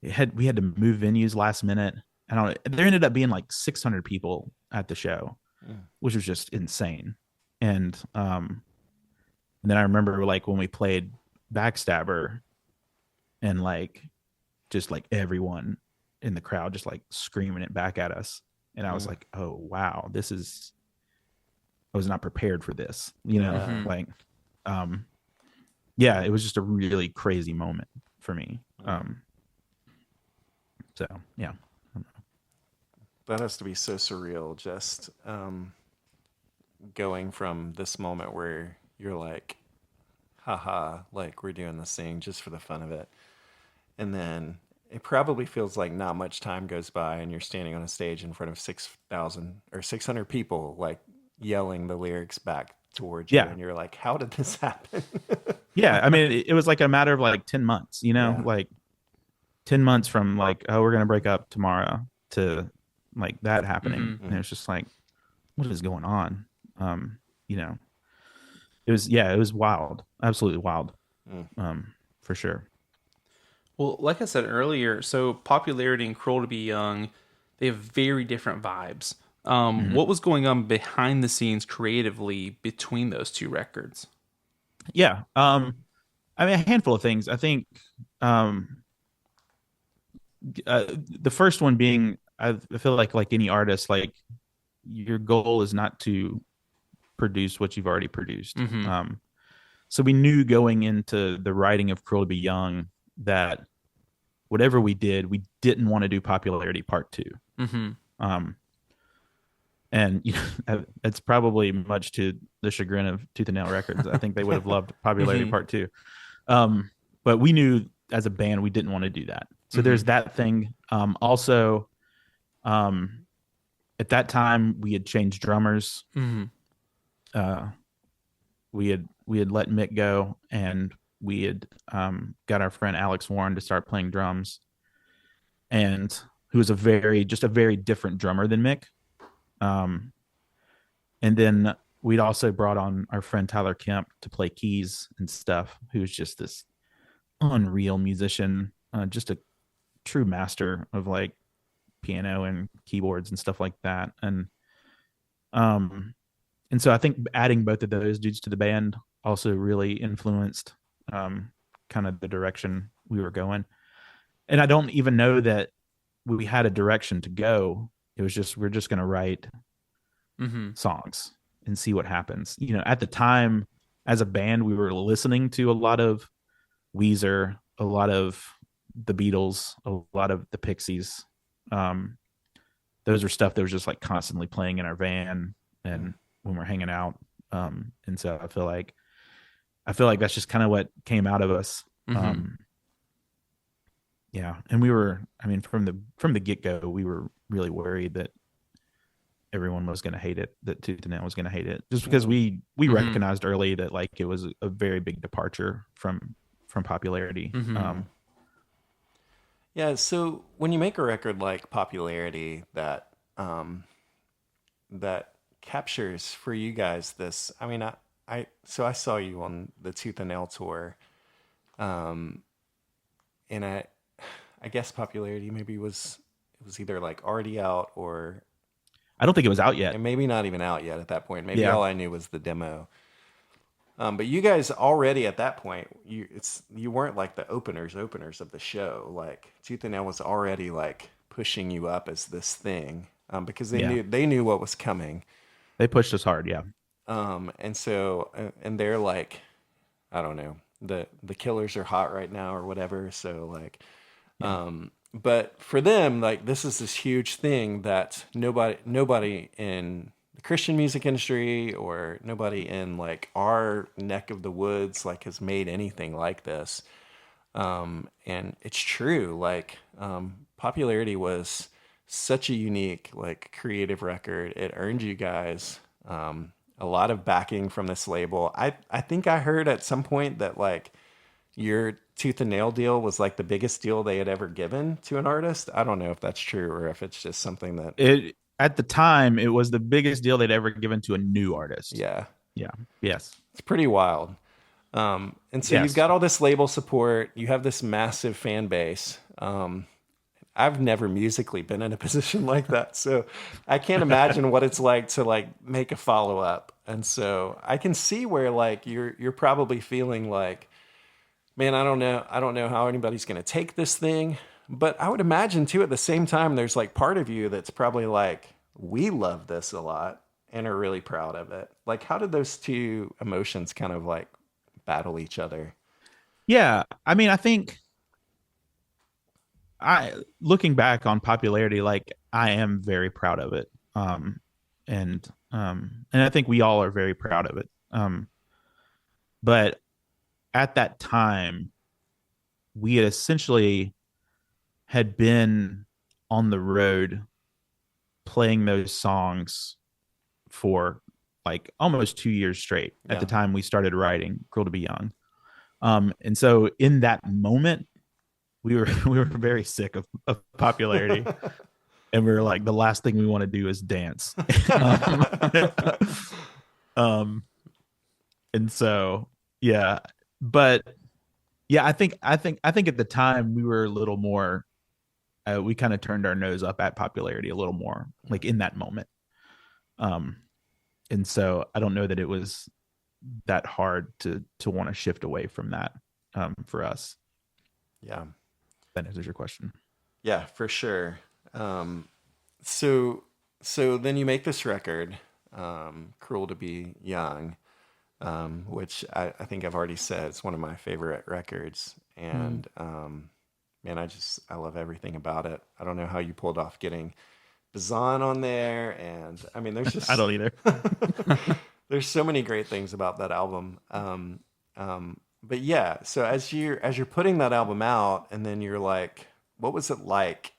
we had to move venues last minute. There ended up being like 600 people at the show, which was just insane. And then I remember like when we played Backstabber, and like just like everyone in the crowd just like screaming it back at us, and I was like, oh wow, I was not prepared for this, like yeah, it was just a really crazy moment for me. So yeah, that has to be so surreal, just going from this moment where you're like, haha, like we're doing this thing just for the fun of it, and then it probably feels like not much time goes by and you're standing on a stage in front of 6,000 or 600 people like yelling the lyrics back towards you, and you're like, how did this happen? Yeah, I mean, it was like a matter of like 10 months, like 10 months from like, oh, we're gonna break up tomorrow, to like that happening. And it was just like, what is going on? It was wild, absolutely wild, for sure. Well, like I said earlier, so Popularity and Cruel to Be Young, they have very different vibes. What was going on behind the scenes creatively between those two records? Yeah. I mean, a handful of things. I think the first one being, I feel like any artist, like your goal is not to produce what you've already produced. So we knew going into the writing of Cruel to Be Young that whatever we did, we didn't want to do Popularity Part 2. And it's probably much to the chagrin of Tooth and Nail Records. I think they would have loved Popularity Part 2. But we knew as a band we didn't want to do that. So there's that thing. Also, at that time we had changed drummers. We had let Mick go, and we had got our friend Alex Warren to start playing drums, and who was a very different drummer than Mick. And then we'd also brought on our friend Tyler Kemp to play keys and stuff, who's just this unreal musician, just a true master of like piano and keyboards and stuff like that. And so I think adding both of those dudes to the band also really influenced kind of the direction we were going. And I don't even know that we had a direction to go. It was just, we're just going to write songs and see what happens. At the time as a band, we were listening to a lot of Weezer, a lot of the Beatles, a lot of the Pixies. Those are stuff that was just like constantly playing in our van and when we're hanging out. And so I feel like that's just kind of what came out of us. Yeah. And we were, I mean, from the get-go, we were really worried that everyone was going to hate it, that Tooth and Nail was going to hate it, just because we recognized early that like it was a very big departure from Popularity. Yeah, so when you make a record like Popularity that that captures for you guys this, I mean, I saw you on the Tooth and Nail tour, and I guess Popularity maybe was either like already out or I don't think it was out yet. And maybe not even out yet at that point. Maybe Yeah. all I knew was the demo. But you guys already at that point, you weren't like the openers of the show. Like Tooth and Nail was already like pushing you up as this thing, because Yeah. they knew what was coming. They pushed us hard. Yeah. And so and they're like, I don't know, the Killers are hot right now or whatever. So like, but for them, like this is this huge thing that nobody in the Christian music industry or nobody in like our neck of the woods like has made anything like this. And it's true. Like, Popularity was such a unique, like creative record. It earned you guys, a lot of backing from this label. I think I heard at some point that like your Tooth and Nail deal was like the biggest deal they had ever given to an artist. I don't know if that's true or if it's just something that It at the time it was the biggest deal they'd ever given to a new artist. yeah, Yeah. Yes. it's pretty wild. And so Yes. you've got all this label support. You have this massive fan base. I've never musically been in a position like that, so I can't imagine what it's like to like make a follow up. And so I can see where like you're probably feeling like, man, I don't know how anybody's going to take this thing. But I would imagine too at the same time, there's like part of you that's probably like, we love this a lot and are really proud of it. Like, how did those two emotions kind of like battle each other? Yeah. I mean, I think looking back on Popularity, like I am very proud of it. And I think we all are very proud of it. But at that time, we had essentially had been on the road playing those songs for like almost 2 years straight at the time we started writing Cruel to Be Young. And so in that moment, we were very sick of Popularity. And we were like, the last thing we want to do is dance. And so, yeah, but yeah, I think at the time we were a little more, we kind of turned our nose up at Popularity a little more, like in that moment. And so I don't know that it was that hard to want to shift away from that, for us. Yeah. That answers your question. Yeah, for sure. So then you make this record, Cruel to Be Young, which I think I've already said it's one of my favorite records. And man, I love everything about it. I don't know how you pulled off getting Bazan on there. And I mean, there's just I don't either. there's so many great things about that album. But yeah, so as you're putting that album out, and then you're like, what was it like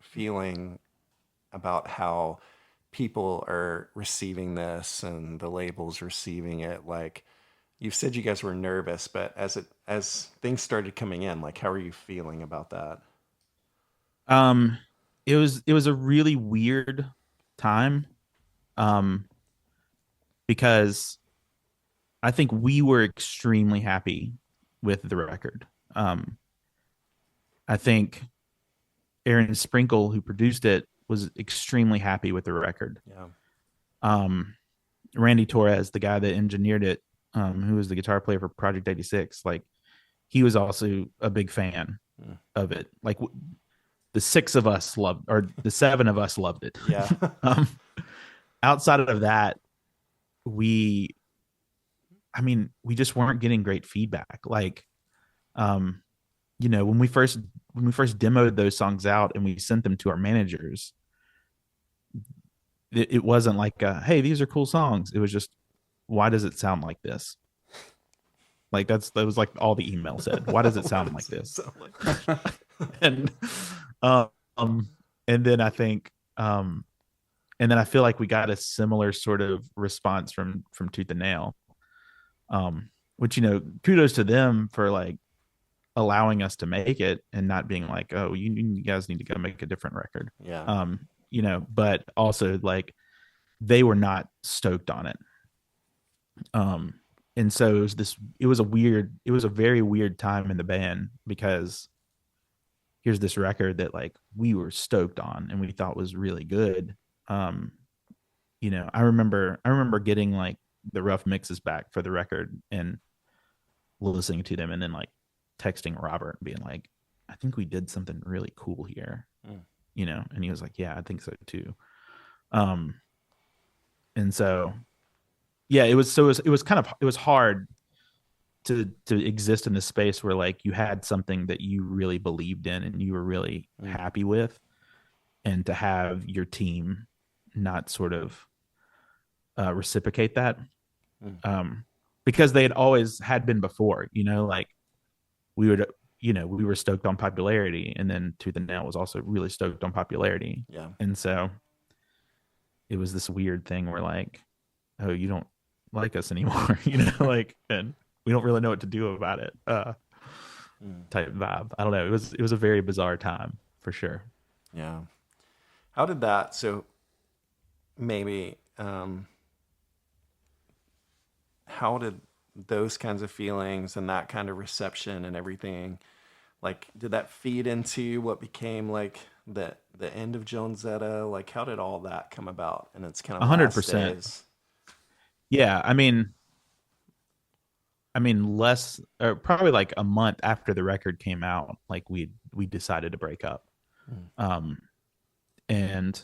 feeling about how people are receiving this and the labels receiving it? Like, you said you guys were nervous, but as things started coming in, like, how are you feeling about that? It was a really weird time, because I think we were extremely happy with the record. I think Aaron Sprinkle, who produced it, was extremely happy with the record. Yeah. Randy Torres, the guy that engineered it, who was the guitar player for Project 86, like he was also a big fan of it. Like the seven of us loved it. Yeah. Outside of that, we just weren't getting great feedback. Like, when we first demoed those songs out and we sent them to our managers, it wasn't like, hey, these are cool songs. It was just, why does it sound like this? Like that was like all the email said. Why does it sound like this? And then I think, and then I feel like we got a similar sort of response from Tooth and Nail, which, kudos to them for like allowing us to make it and not being like, oh, you guys need to go make a different record. Yeah. But also like they were not stoked on it. And so it was a very weird time in the band, because here's this record that like we were stoked on and we thought was really good. I remember getting like the rough mixes back for the record and listening to them, and then like texting Robert and being like, I think we did something really cool here. Mm. And he was like, yeah, I think so too. Um and so yeah, it was hard to exist in this space where like you had something that you really believed in and you were really happy with, and to have your team not sort of reciprocate that, because they had been before, like we would, we were stoked on popularity, and then Tooth and Nail was also really stoked on popularity. Yeah. And so it was this weird thing where like, oh, you don't like us anymore, like, and we don't really know what to do about it, type vibe. I don't know. It was a very bizarre time for sure. Yeah. How did that, so maybe, how did those kinds of feelings and that kind of reception and everything, like, did that feed into what became like the end of Jonezetta? Like, how did all that come about? And it's kind of 100%. days? Yeah, I mean, less, or probably like a month after the record came out, like we decided to break up. And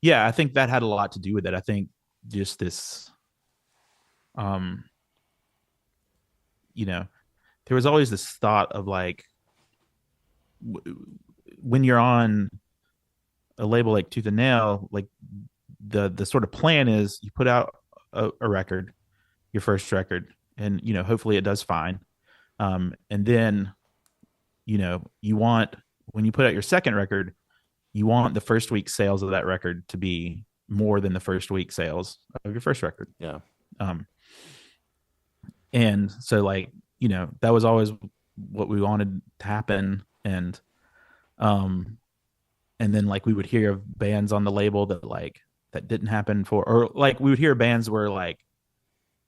yeah, I think that had a lot to do with it. I think just this, um, there was always this thought of like, when you're on a label like Tooth and Nail, like the sort of plan is you put out a record, your first record, and hopefully it does fine. And then you want, when you put out your second record, you want the first week sales of that record to be more than the first week sales of your first record. Yeah. And so like, that was always what we wanted to happen. And then like we would hear of bands on the label that didn't happen or like we would hear bands where like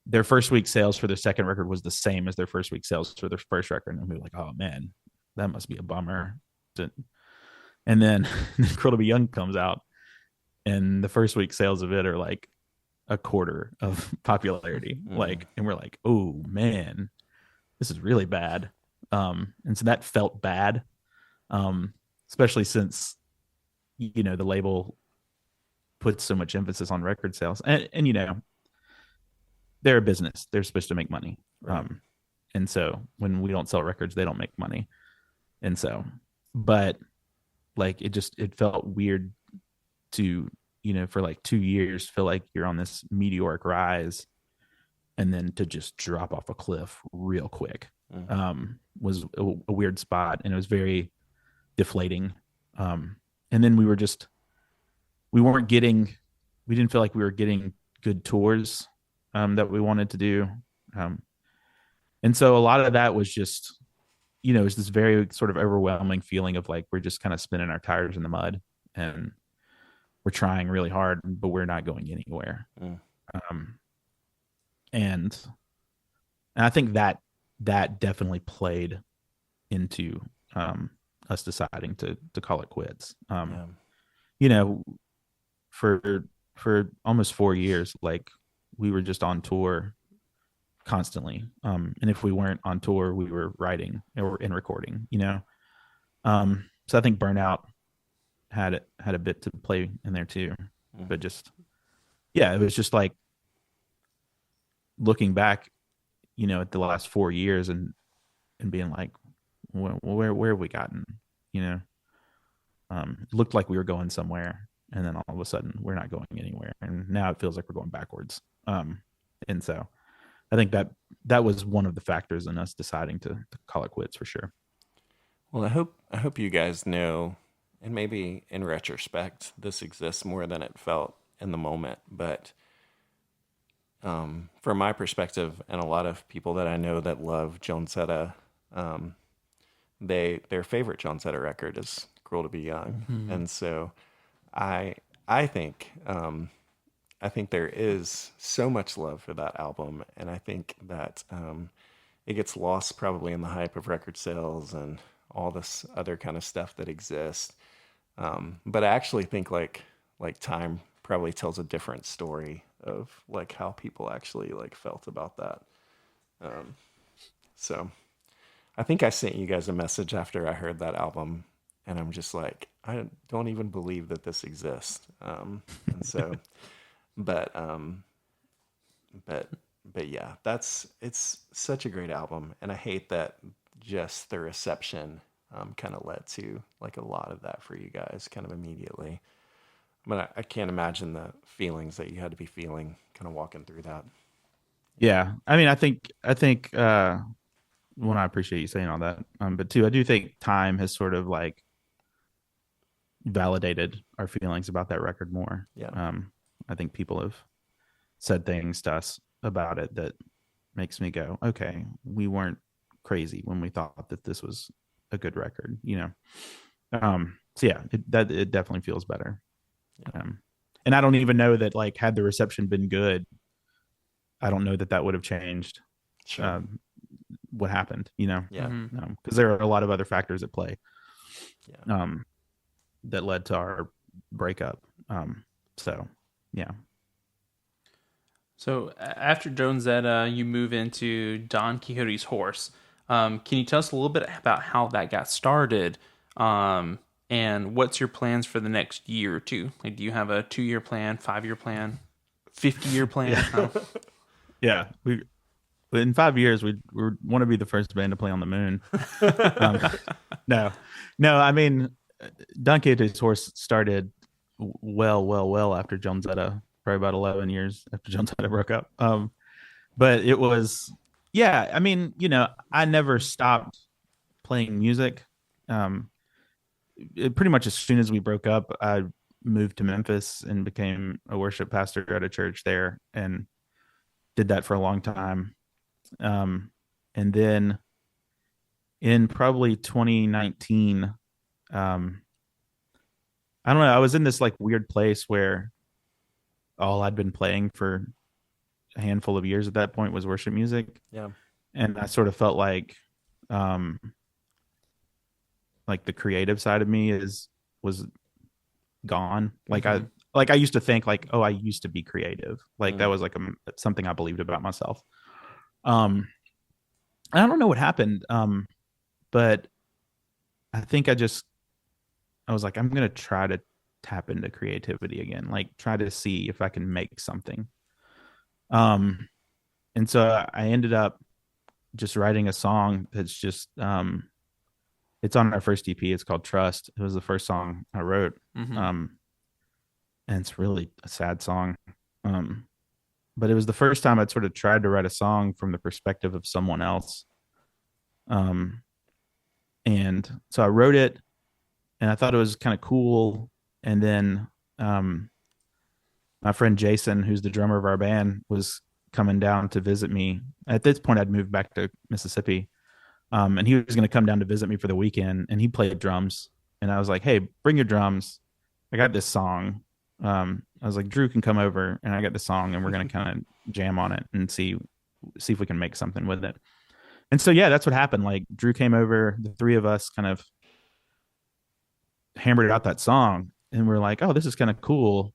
their first week sales for their second record was the same as their first week sales for their first record. And we were like, oh man, that must be a bummer. And then Cruel to Be Young comes out, and the first week sales of it are like a quarter of popularity. Like, and we're like, oh man, this is really bad. And so that felt bad. Especially since, the label puts so much emphasis on record sales, and they're a business, they're supposed to make money. Right. And so when we don't sell records, they don't make money. And so, but like, it felt weird to, for like 2 years, feel like you're on this meteoric rise, and then to just drop off a cliff real quick, was a weird spot. And it was very deflating. And then we didn't feel like we were getting good tours, that we wanted to do. And so a lot of that was just, it was this very sort of overwhelming feeling of like, we're just kind of spinning our tires in the mud, and we're trying really hard, but we're not going anywhere. And I think that definitely played into, us deciding to call it quits. For almost 4 years, like we were just on tour constantly. And if we weren't on tour, we were writing or in recording, so I think burnout had a bit to play in there too. But just, yeah, it was just like looking back, at the last 4 years and being like, where have we gotten, it looked like we were going somewhere, and then all of a sudden we're not going anywhere. And now it feels like we're going backwards. And so I think that was one of the factors in us deciding to call it quits for sure. Well, I hope you guys know, and maybe in retrospect, this exists more than it felt in the moment. But from my perspective, and a lot of people that I know that love Jonezetta, their favorite Jonezetta record is "Cruel to Be Young," and so I think there is so much love for that album, and I think that it gets lost probably in the hype of record sales and all this other kind of stuff that exists. But I actually think like time probably tells a different story of like how people actually like felt about that. So I think I sent you guys a message after I heard that album, and I'm just like, I don't even believe that this exists. And so, but but but yeah, it's such a great album, and I hate that just the reception kind of led to like a lot of that for you guys kind of immediately. But I can't imagine the feelings that you had to be feeling kind of walking through that. Yeah, I mean, I think one, I appreciate you saying all that, but two, I do think time has sort of like validated our feelings about that record more. Yeah. I think people have said things to us about it that makes me go, okay, we weren't crazy when we thought that this was a good record, you know. So yeah, it definitely feels better. Yeah. And I don't even know that, like, had the reception been good, I don't know that would have changed Sure. what happened, you know. Yeah. Because there are a lot of other factors at play. Yeah. That led to our breakup. So yeah. So after Jonezetta, you move into Don Quixote's Horse. Can you tell us a little bit about how that got started? And what's your plans for the next year or two? Like, do you have a 2-year plan, 5-year plan, 50-year plan? Yeah. We in 5 years we want to be the first band to play on the moon. No. I mean, Don Quixote's Horse started well after Jonezetta, probably about 11 years after Jonezetta broke up. But it was, yeah, I mean, you know, I never stopped playing music. Pretty much as soon as we broke up, I moved to Memphis and became a worship pastor at a church there, and did that for a long time. And then in probably 2019, I don't know, I was in this like weird place where all I'd been playing for a handful of years at that point was worship music. Yeah. And I sort of felt like the creative side of me was gone. Like I used to think like, oh, I used to be creative. Like that was like something I believed about myself. I don't know what happened. But I think I was like, I'm going to try to tap into creativity again, like try to see if I can make something. And so I ended up just writing a song that's just, it's on our first EP. It's called Trust. It was the first song I wrote. And it's really a sad song. But it was the first time I'd sort of tried to write a song from the perspective of someone else. And so I wrote it, and I thought it was kind of cool. And then my friend Jason, who's the drummer of our band, was coming down to visit me. At this point, I'd moved back to Mississippi. And he was going to come down to visit me for the weekend, and he played drums. And I was like, hey, bring your drums. I got this song. I was like, Drew can come over, and I got the song, and we're going to kind of jam on it and see if we can make something with it. And so, yeah, that's what happened. Like, Drew came over, the three of us kind of hammered out that song, and we're like, oh, this is kind of cool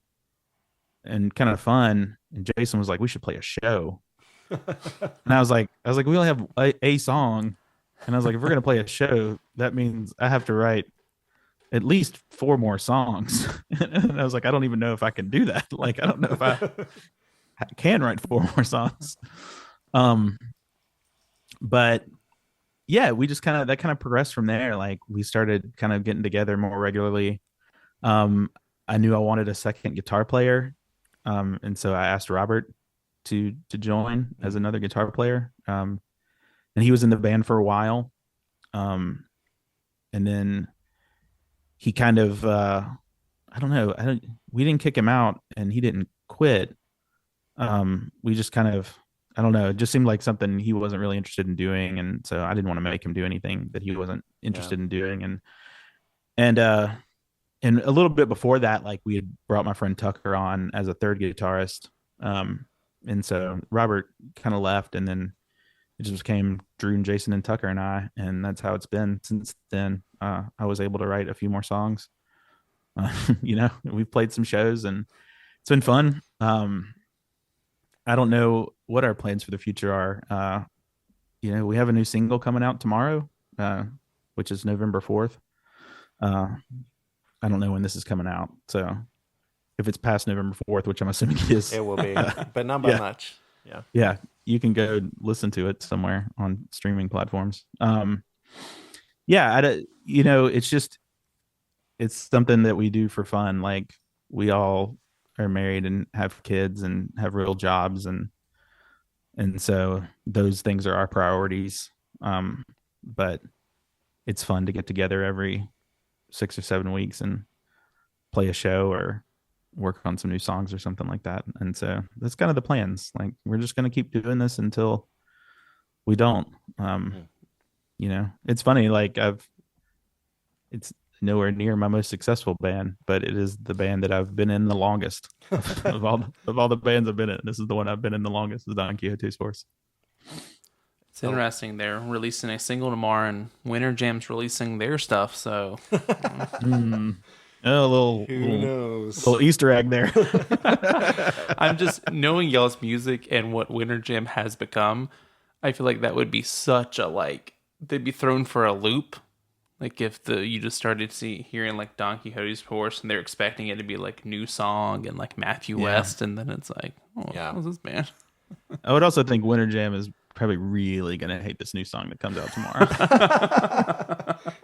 and kind of fun. And Jason was like, we should play a show. And I was like, we only have a song. And I was like, if we're going to play a show, that means I have to write at least 4 more songs. And I was like, I don't even know if I can do that. Like, I don't know if I can write 4 more songs. But yeah, we just kind of progressed from there. Like, we started kind of getting together more regularly. I knew I wanted a second guitar player. And so I asked Robert to join as another guitar player. And he was in the band for a while. And then he kind of, I don't know, we didn't kick him out, and he didn't quit. We just kind of, I don't know, it just seemed like something he wasn't really interested in doing. And so I didn't want to make him do anything that he wasn't interested in doing. And a little bit before that, like, we had brought my friend Tucker on as a third guitarist. And so Robert kind of left, and then it just became Drew and Jason and Tucker and I, and that's how it's been since then. I was able to write a few more songs. You know, we've played some shows, and It's been fun. I don't know what our plans for the future are. We have a new single coming out tomorrow, which is November 4th. I don't know when this is coming out, so if it's past November 4th, which I'm assuming it is, It will be, but not by much. Yeah. Yeah, you can go listen to it somewhere on streaming platforms. It's something that we do for fun. Like, we all are married and have kids and have real jobs, and so those things are our priorities. But it's fun to get together every 6 or 7 weeks and play a show or work on some new songs or something like that. And so that's kind of the plans. Like, we're just going to keep doing this until we don't. It's funny. Like, it's nowhere near my most successful band, but it is the band that I've been in the longest of all the bands I've been in. This is the one I've been in the longest, the Don Quixote's Horse. It's interesting. They're releasing a single tomorrow, and Winter Jam's releasing their stuff. So, A little Easter egg there. I'm just knowing y'all's music and what Winter Jam has become. I feel like that would be such a they'd be thrown for a loop. Like, if you just started hearing like Don Quixote's Horse and they're expecting it to be like new song and like Matthew West, and then it's like, what's this band? I would also think Winter Jam is probably really gonna hate this new song that comes out tomorrow.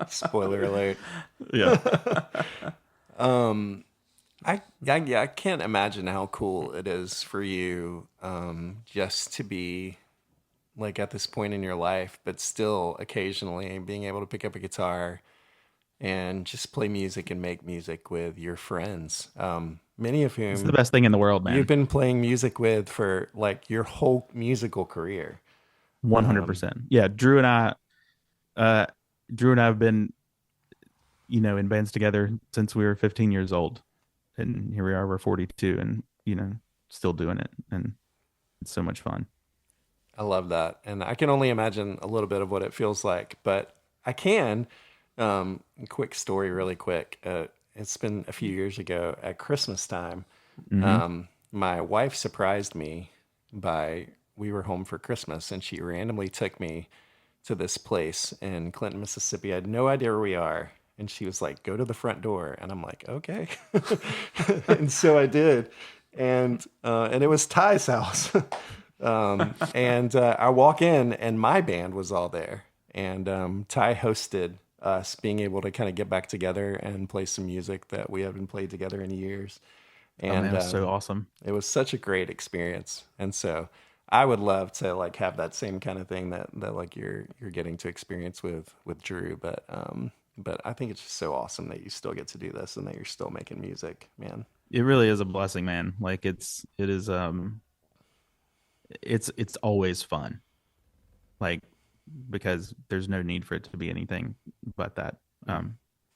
Spoiler alert. Yeah. I can't imagine how cool it is for you just to be like at this point in your life, but still occasionally being able to pick up a guitar and just play music and make music with your friends. Many of whom It's the best thing in the world, man. you've been playing music with for like your whole musical career. 100%. Yeah, Drew and I have been, in bands together since we were 15 years old, and here we are, we're 42, and still doing it, and it's so much fun. I love that. And I can only imagine a little bit of what it feels like, but I can. Quick story, really quick. It's been a few years ago at Christmas time. My wife surprised me we were home for Christmas, and she randomly took me to this place in Clinton, Mississippi. I had no idea where we are. And she was like, go to the front door. And I'm like, okay. And so I did. And it was Ty's house. I walk in, and my band was all there. And Ty hosted us being able to kind of get back together and play some music that we haven't played together in years. And that was so awesome. It was such a great experience. And so I would love to like have that same kind of thing that like you're getting to experience with Drew. But I think it's just so awesome that you still get to do this and that you're still making music, man. It really is a blessing, man. Like, it's always fun. Like, because there's no need for it to be anything but that.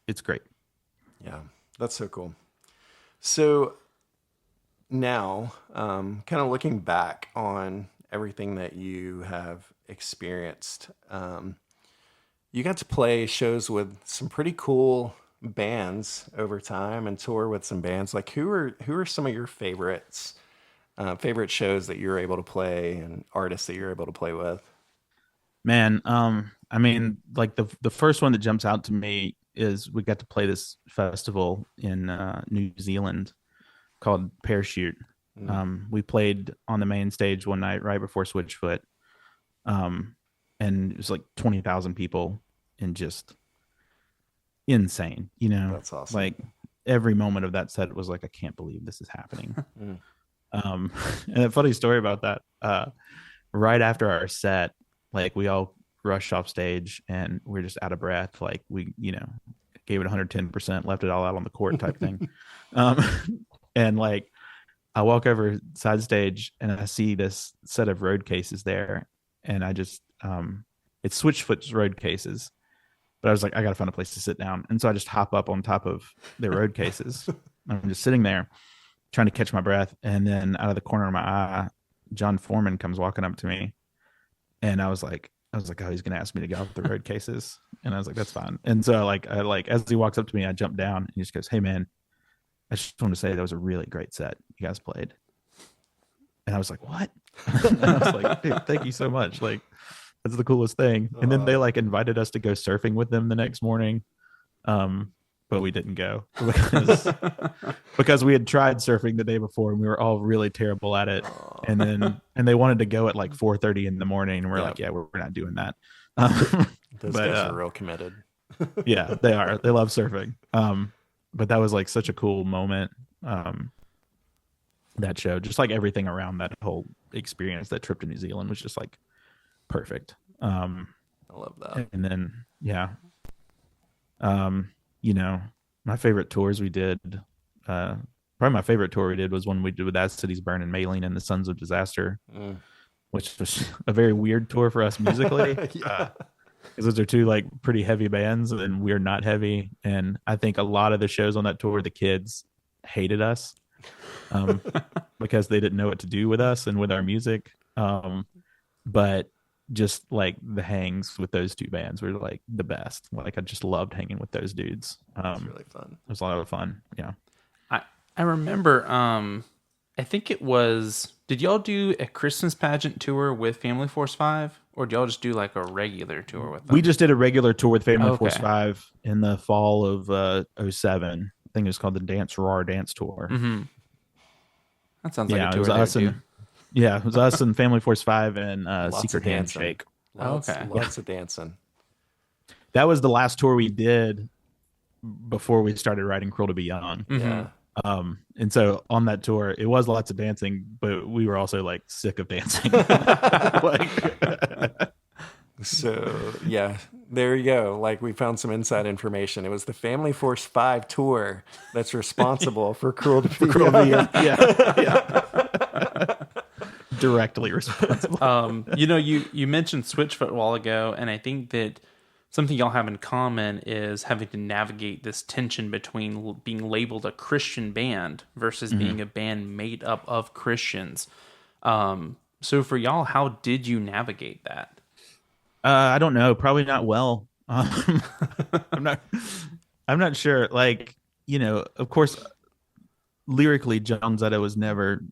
It's great. Yeah, that's so cool. So now, kind of looking back on everything that you have experienced, you got to play shows with some pretty cool bands over time and tour with some bands. Like, who are some of your favorite shows that you're able to play and artists that you're able to play with? Man, I mean, like the first one that jumps out to me is we got to play this festival in New Zealand called Parachute. We played on the main stage one night right before Switchfoot. And it was like 20,000 people, and just insane, That's awesome. Like, every moment of that set was like, I can't believe this is happening. And a funny story about that, right after our set, like, we all rushed off stage and we're just out of breath. Like, we, gave it 110%, left it all out on the court type thing. And like, I walk over side stage and I see this set of road cases there, and I just, it's Switchfoot's road cases. But I was like, I got to find a place to sit down. And so I just hop up on top of their road cases. I'm just sitting there trying to catch my breath. And then out of the corner of my eye, John Foreman comes walking up to me. And I was like, oh, he's going to ask me to get off the road cases. And I was like, that's fine. And so as he walks up to me, I jump down, and he just goes, hey man, I just want to say that was a really great set. you guys played. And I was like, what? And I was like, dude, thank you so much. Like, that's the coolest thing. And then they like invited us to go surfing with them the next morning. But we didn't go because we had tried surfing the day before and we were all really terrible at it. And they wanted to go at like 4:30 in the morning. And we're like, yeah, we're not doing that. Those guys are real committed. Yeah, they are. They love surfing. But that was like such a cool moment. That show, just like everything around that whole experience, that trip to New Zealand was just like perfect. I love that. And then, yeah. My favorite tours we did, probably my favorite tour we did was one we did with As Cities Burn and Maylene and the Sons of Disaster, which was a very weird tour for us musically. Because those are two like pretty heavy bands and we're not heavy. And I think a lot of the shows on that tour, the kids hated us because they didn't know what to do with us and with our music. But just like the hangs with those two bands were like the best. Like I just loved hanging with those dudes. It's really fun. It was a lot of fun. Yeah. I remember, I think it was, did y'all do a Christmas pageant tour with Family Force 5? Or did y'all just do like a regular tour with them? We just did a regular tour with Family Force 5 in the fall of 07. I think it was called the Dance Roar Dance Tour. Mm-hmm. That sounds like a tour. It was us and it was us and Family Force 5 and Secret Handshake. Lots of dancing. That was the last tour we did before we started writing Cruel to Be Young. Mm-hmm. Yeah. And so on that tour, it was lots of dancing, but we were also like sick of dancing. So yeah, there you go. Like we found some inside information. It was the Family Force 5 tour that's responsible for Cruel to Be Young. Yeah. Directly responsible. You mentioned Switchfoot a while ago, and I think that something y'all have in common is having to navigate this tension between being labeled a Christian band versus being a band made up of Christians. So for y'all, how did you navigate that? I don't know. Probably not well. I'm not sure. Like, of course, lyrically, Jonezetta was never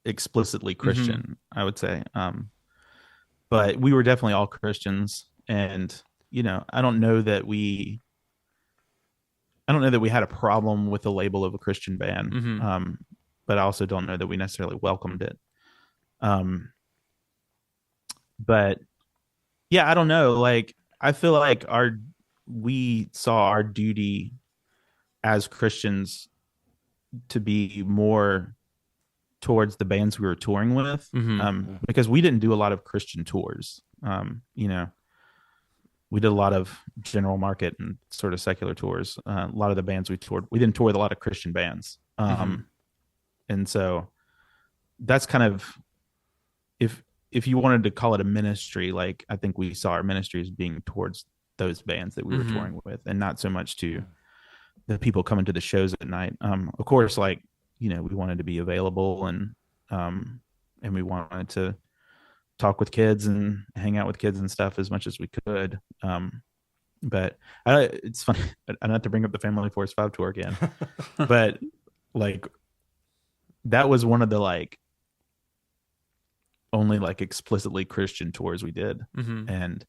explicitly Christian, I would say. But we were definitely all Christians, and I don't know that we had a problem with the label of a Christian band. But I also don't know that we necessarily welcomed it. But yeah, I don't know. Like, I feel like we saw our duty as Christians to be more towards the bands we were touring with, because we didn't do a lot of Christian tours. We did a lot of general market and sort of secular tours. A lot of the bands we toured, we didn't tour with a lot of Christian bands. And so that's kind of, if you wanted to call it a ministry, like I think we saw our ministry as being towards those bands that we were touring with, and not so much to the people coming to the shows at night. Of course, like, we wanted to be available and we wanted to talk with kids and hang out with kids and stuff as much as we could. But it's funny. I don't have to bring up the Family Force 5 tour again, but like that was one of the like only like explicitly Christian tours we did, and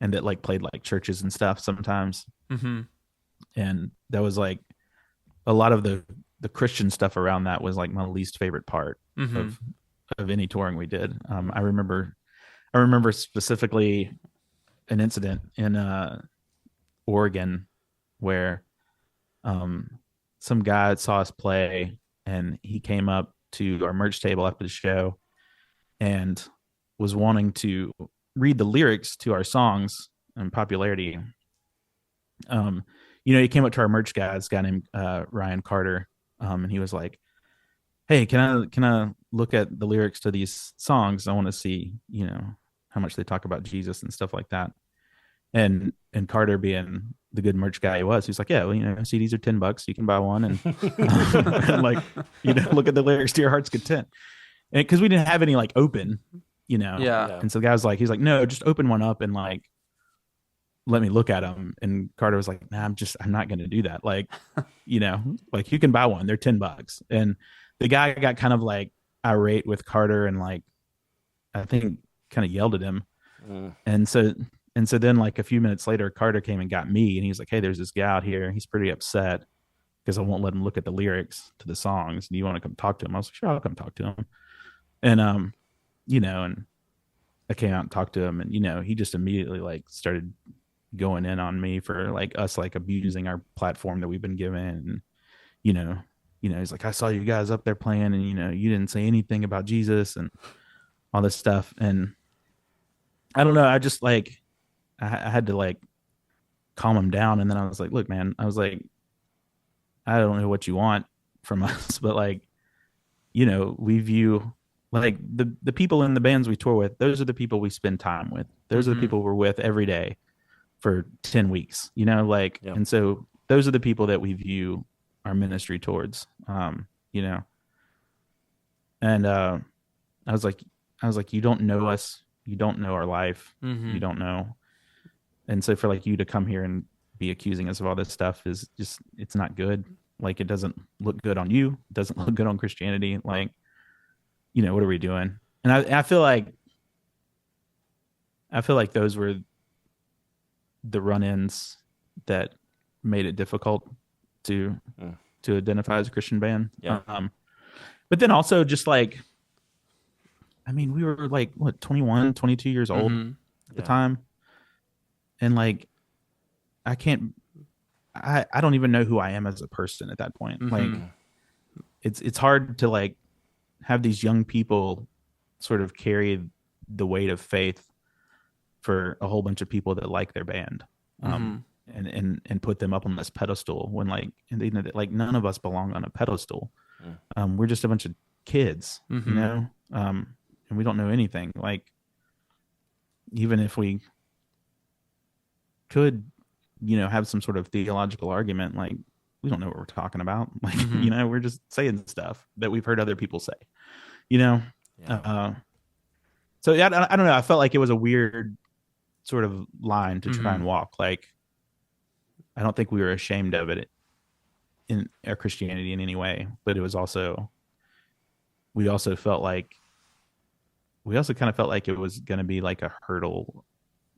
it like played like churches and stuff sometimes, and that was like a lot of the Christian stuff around that was like my least favorite part of any touring we did. I remember specifically an incident in Oregon where some guy saw us play and he came up to our merch table after the show and was wanting to read the lyrics to our songs and popularity. He came up to our merch guy, this guy named Ryan Carter, and he was like, "Hey, can I look at the lyrics to these songs? I want to see, how much they talk about Jesus and stuff like that." And Carter, being the good merch guy he was, he's like, "Yeah, well, CDs are $10. You can buy one and, and like, look at the lyrics to your heart's content." And because we didn't have any like open, Yeah. And so the guy was like, he's like, "No, just open one up and like, let me look at them." And Carter was like, "Nah, I'm not going to do that. Like, like you can buy one. They're $10." And the guy got kind of like irate with Carter and like I think kind of yelled at him. And so then like a few minutes later, Carter came and got me, and he's like, "Hey, there's this guy out here. He's pretty upset because I won't let him look at the lyrics to the songs. Do you want to come talk to him?" I was like, "Sure, I'll come talk to him." And and I came out and talked to him, and he just immediately like started going in on me for like us like abusing our platform that we've been given. And he's like, "I saw you guys up there playing, and you didn't say anything about Jesus and all this stuff." And I don't know, I just like I had to like calm him down. And then I was like, "Look, man," I was like, "I don't know what you want from us, but like, we view like the people in the bands we tour with, those are the people we spend time with. Those are the people we're with every day for 10 weeks, like, and so those are the people that we view our ministry towards, and I was like, "You don't know us. You don't know our life. You don't know." And so for like you to come here and be accusing us of all this stuff is just, it's not good. Like, it doesn't look good on you. It doesn't look good on Christianity. Like, what are we doing? And I feel like those were the run-ins that made it difficult to identify as a Christian band. Yeah. But then also just like, I mean, we were like, what, 21, 22 years old at the time. And like, I don't even know who I am as a person at that point. Like, it's hard to like have these young people sort of carry the weight of faith for a whole bunch of people that like their band, and put them up on this pedestal when like, and like none of us belong on a pedestal. We're just a bunch of kids, and we don't know anything. Like, even if we could, have some sort of theological argument, like, we don't know what we're talking about. Like, we're just saying stuff that we've heard other people say, so yeah, I don't know. I felt like it was a weird sort of line to try and walk. Like, I don't think we were ashamed of it in our Christianity in any way, but it was also, we also kind of felt like it was going to be like a hurdle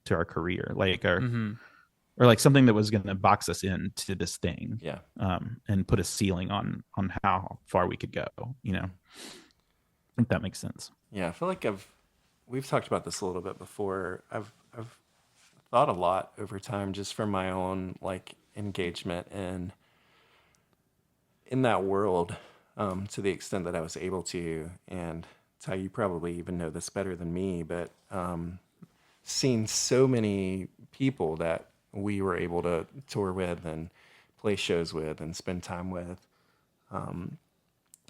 to our career, like or like something that was going to box us into this thing, and put a ceiling on how far we could go. If that makes sense. Yeah, I feel like we've talked about this a little bit before. I've thought a lot over time, just from my own like engagement and in that world, to the extent that I was able to. And Ty, you probably even know this better than me, but seen so many people that we were able to tour with and play shows with and spend time with,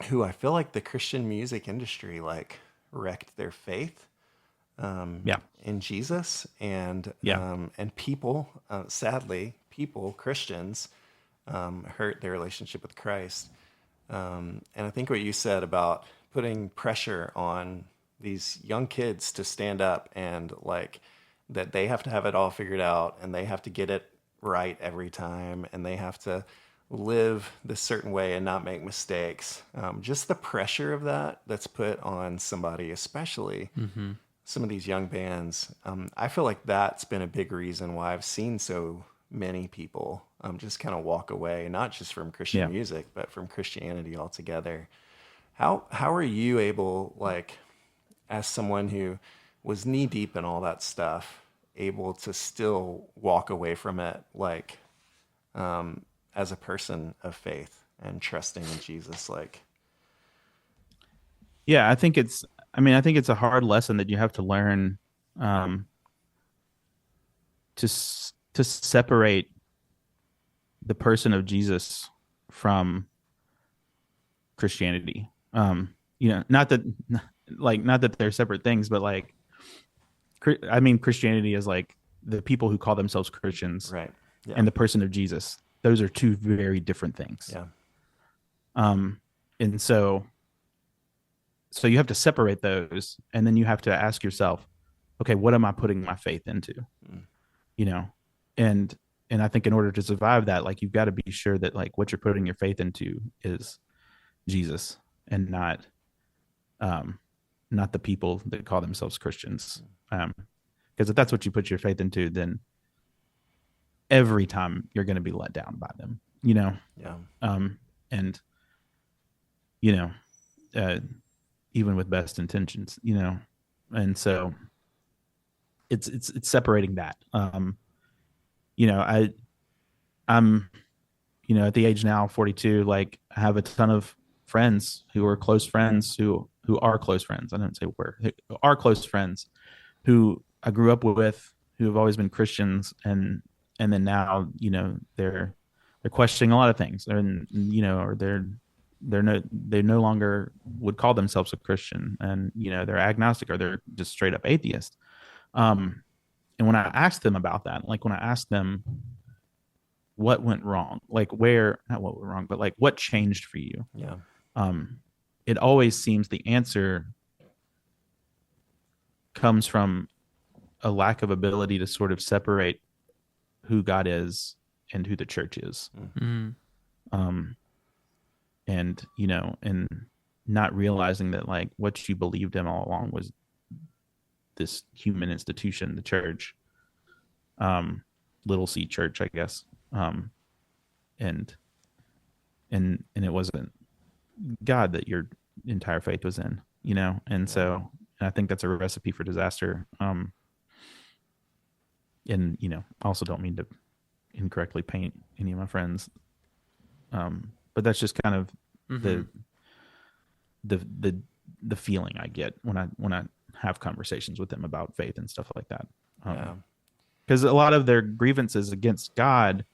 who I feel like the Christian music industry like wrecked their faith in Jesus, and people, sadly, Christians, hurt their relationship with Christ. And I think what you said about putting pressure on these young kids to stand up and like that they have to have it all figured out and they have to get it right every time and they have to live this certain way and not make mistakes. Just the pressure of that's put on somebody, especially some of these young bands. I feel like that's been a big reason why I've seen so many people just kind of walk away, not just from Christian music, but from Christianity altogether. How are you able, like, as someone who was knee deep in all that stuff, able to still walk away from it, like, as a person of faith and trusting in Jesus? Like, yeah, I think it's a hard lesson that you have to learn, to separate the person of Jesus from Christianity. Not that they're separate things, but like, I mean, Christianity is like the people who call themselves Christians, right? Yeah. And the person of Jesus. Those are two very different things. Yeah. And so you have to separate those, and then you have to ask yourself, okay, what am I putting my faith into? And I think in order to survive that, like, you've got to be sure that like what you're putting your faith into is Jesus. and not the people that call themselves Christians. Because if that's what you put your faith into, then every time you're going to be let down by them, Yeah. And even with best intentions, and so it's separating that. I'm at the age now 42, like I have a ton of friends who are close friends who are close friends. I don't say who are close friends who I grew up with, who have always been Christians, and then now, they're questioning a lot of things, and or they no longer would call themselves a Christian, and they're agnostic, or they're just straight up atheist. And when I asked them about that, like when I asked them what went wrong, like not what went wrong, but like what changed for you, Yeah. it always seems the answer comes from a lack of ability to sort of separate who God is and who the church is. Mm-hmm. And not realizing that like what you believed in all along was this human institution, the church, little C church, I guess. And it wasn't God that your entire faith was in, and so I think that's a recipe for disaster. And I also don't mean to incorrectly paint any of my friends, but that's just kind of the feeling I get when I have conversations with them about faith and stuff like that. Because a lot of their grievances against God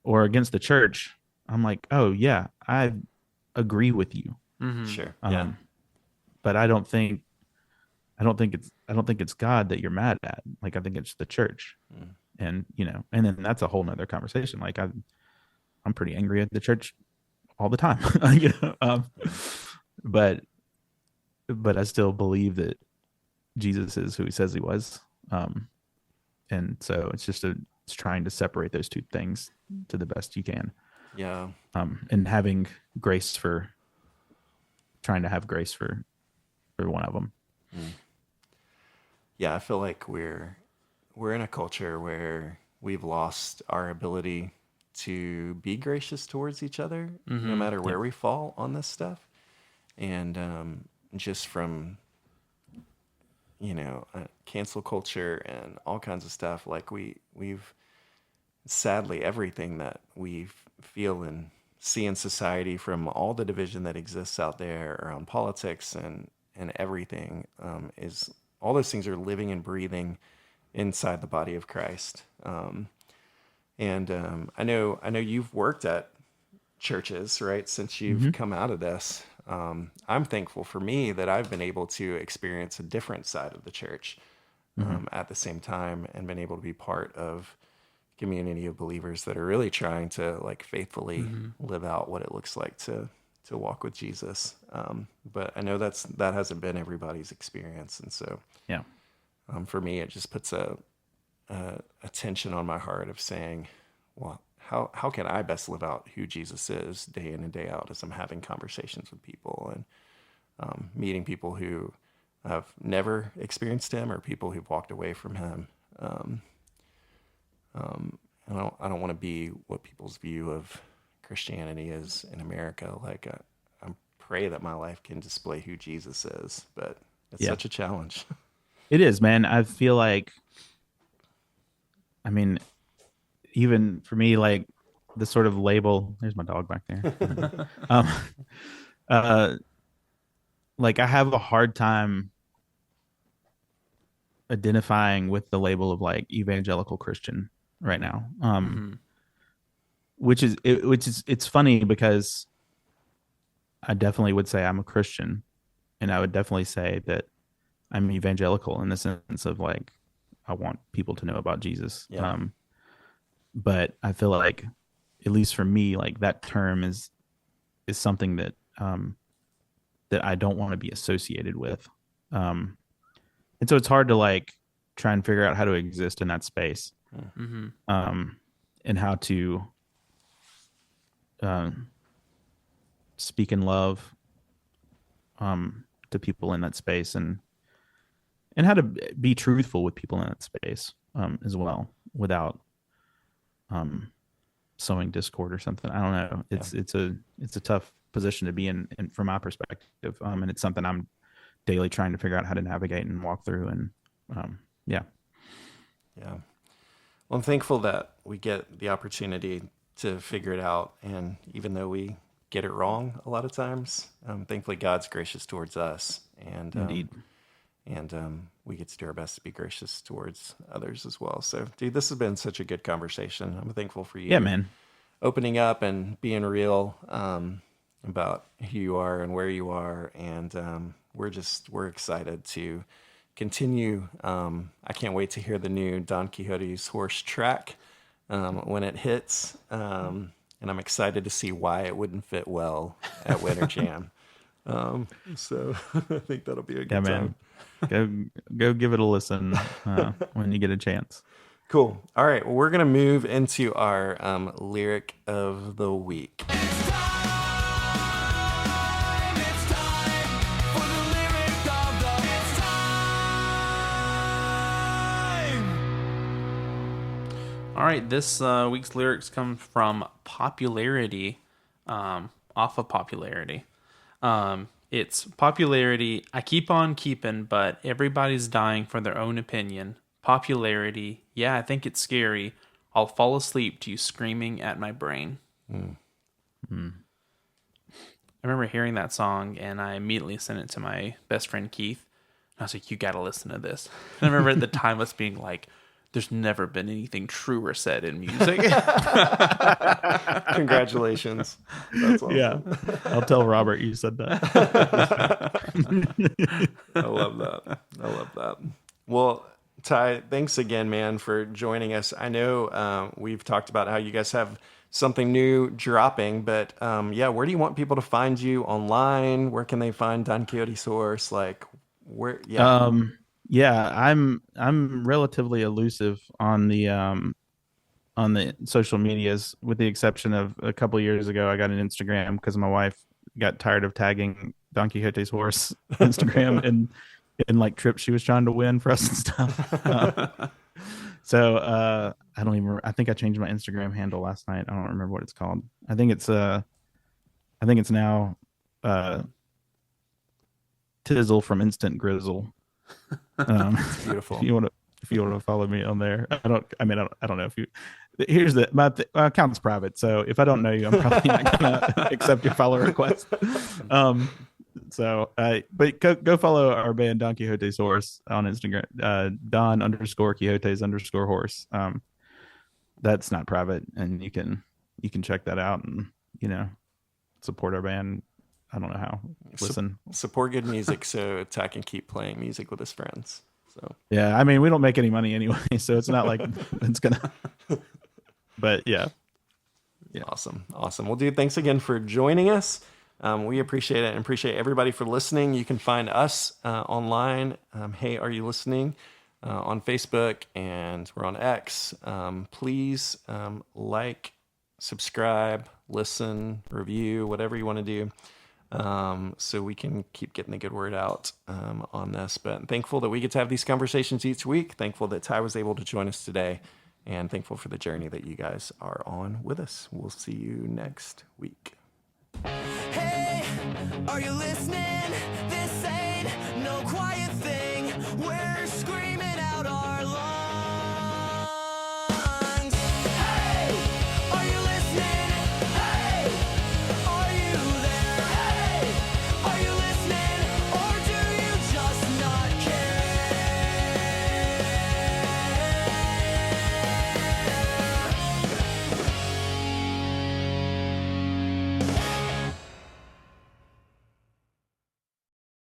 or against the church, I'm like, oh yeah, I agree with you. Mm-hmm. Sure. But I don't think it's God that you're mad at. Like, I think it's the church. And and then that's a whole nother conversation. Like I'm pretty angry at the church all the time. But I still believe that Jesus is who he says he was. And so it's trying to separate those two things to the best you can. Yeah. And having grace trying to have grace for one of them. Yeah, I feel like we're in a culture where we've lost our ability to be gracious towards each other, no matter where we fall on this stuff. And just from cancel culture and all kinds of stuff, like we've sadly, everything that we feel and see in society, from all the division that exists out there around politics and everything, is all those things are living and breathing inside the body of Christ. And I know you've worked at churches, right, since you've come out of this. I'm thankful for me that I've been able to experience a different side of the church at the same time, and been able to be part of a community of believers that are really trying to like faithfully live out what it looks like to walk with Jesus. But I know that hasn't been everybody's experience. And so for me, it just puts a tension on my heart of saying, well, how can I best live out who Jesus is day in and day out as I'm having conversations with people and meeting people who have never experienced him, or people who've walked away from him. I don't want to be what people's view of Christianity is in America. Like I pray that my life can display who Jesus is, but it's such a challenge. It is, man. I feel like, even for me, like the sort of label, there's my dog back there. Like I have a hard time identifying with the label of like evangelical Christian right now. Which is it's funny because I definitely would say I'm a Christian, and I would definitely say that I'm evangelical in the sense of like I want people to know about Jesus. Yeah. But I feel like, at least for me, like that term is something that that I don't want to be associated with. And so it's hard to like try and figure out how to exist in that space. And how to speaking love to people in that space, and how to be truthful with people in that space as well, without sowing discord or something. I don't know. It's a tough position to be in from my perspective, and it's something I'm daily trying to figure out how to navigate and walk through. And yeah. Well, I'm thankful that we get the opportunity to figure it out, and even though we get it wrong a lot of times, thankfully God's gracious towards us, and Indeed. And we get to do our best to be gracious towards others as well. So, dude, this has been such a good conversation. I'm thankful for you. Yeah, man. Opening up and being real about who you are and where you are. And we're excited to continue. I can't wait to hear the new Don Quixote's Horse track when it hits. And I'm excited to see why it wouldn't fit well at Winter Jam. So I think that'll be a good time. Go give it a listen when you get a chance. Cool. All right. Well, we're going to move into our lyric of the week. It's time for the lyric of the It's time. All right, this week's lyrics come from Popularity, off of Popularity. It's Popularity. I keep on keeping, but everybody's dying for their own opinion. Popularity. Yeah, I think it's scary. I'll fall asleep to you screaming at my brain. I remember hearing that song, and I immediately sent it to my best friend Keith. And I was like, you got to listen to this. And I remember at the time us being like, there's never been anything truer said in music. Congratulations. That's awesome. Yeah. I'll tell Robert you said that. I love that. Well, Ty, thanks again, man, for joining us. I know we've talked about how you guys have something new dropping, but where do you want people to find you online? Where can they find Don Quixote's Horse? Like, where? I'm relatively elusive on the social medias, with the exception of a couple of years ago. I got an Instagram because my wife got tired of tagging Don Quixote's Horse Instagram and like trips she was trying to win for us and stuff. So I don't even. I think I changed my Instagram handle last night. I don't remember what it's called. I think it's now Tizzle from Instant Grizzle. It's beautiful. If you want to follow me on there, I don't know if you. Here's my account's private, so if I don't know you, I'm probably not gonna accept your follow request. But go follow our band Don Quixote's Horse on Instagram. Don_Quixotes_horse. That's not private, and you can check that out and support our band. I don't know how. Listen, support good music so Ty can keep playing music with his friends. So yeah, I mean, we don't make any money anyway, so it's not like it's gonna. But yeah. Awesome. Well, dude, thanks again for joining us. We appreciate it and appreciate everybody for listening. You can find us online. Hey, are you listening? On Facebook, and we're on X. Please like, subscribe, listen, review, whatever you want to do. So we can keep getting the good word out on this. But thankful that we get to have these conversations each week. Thankful that Ty was able to join us today, and thankful for the journey that you guys are on with us. We'll see you next week. Hey, are you listening? This ain't no quiet thing. We're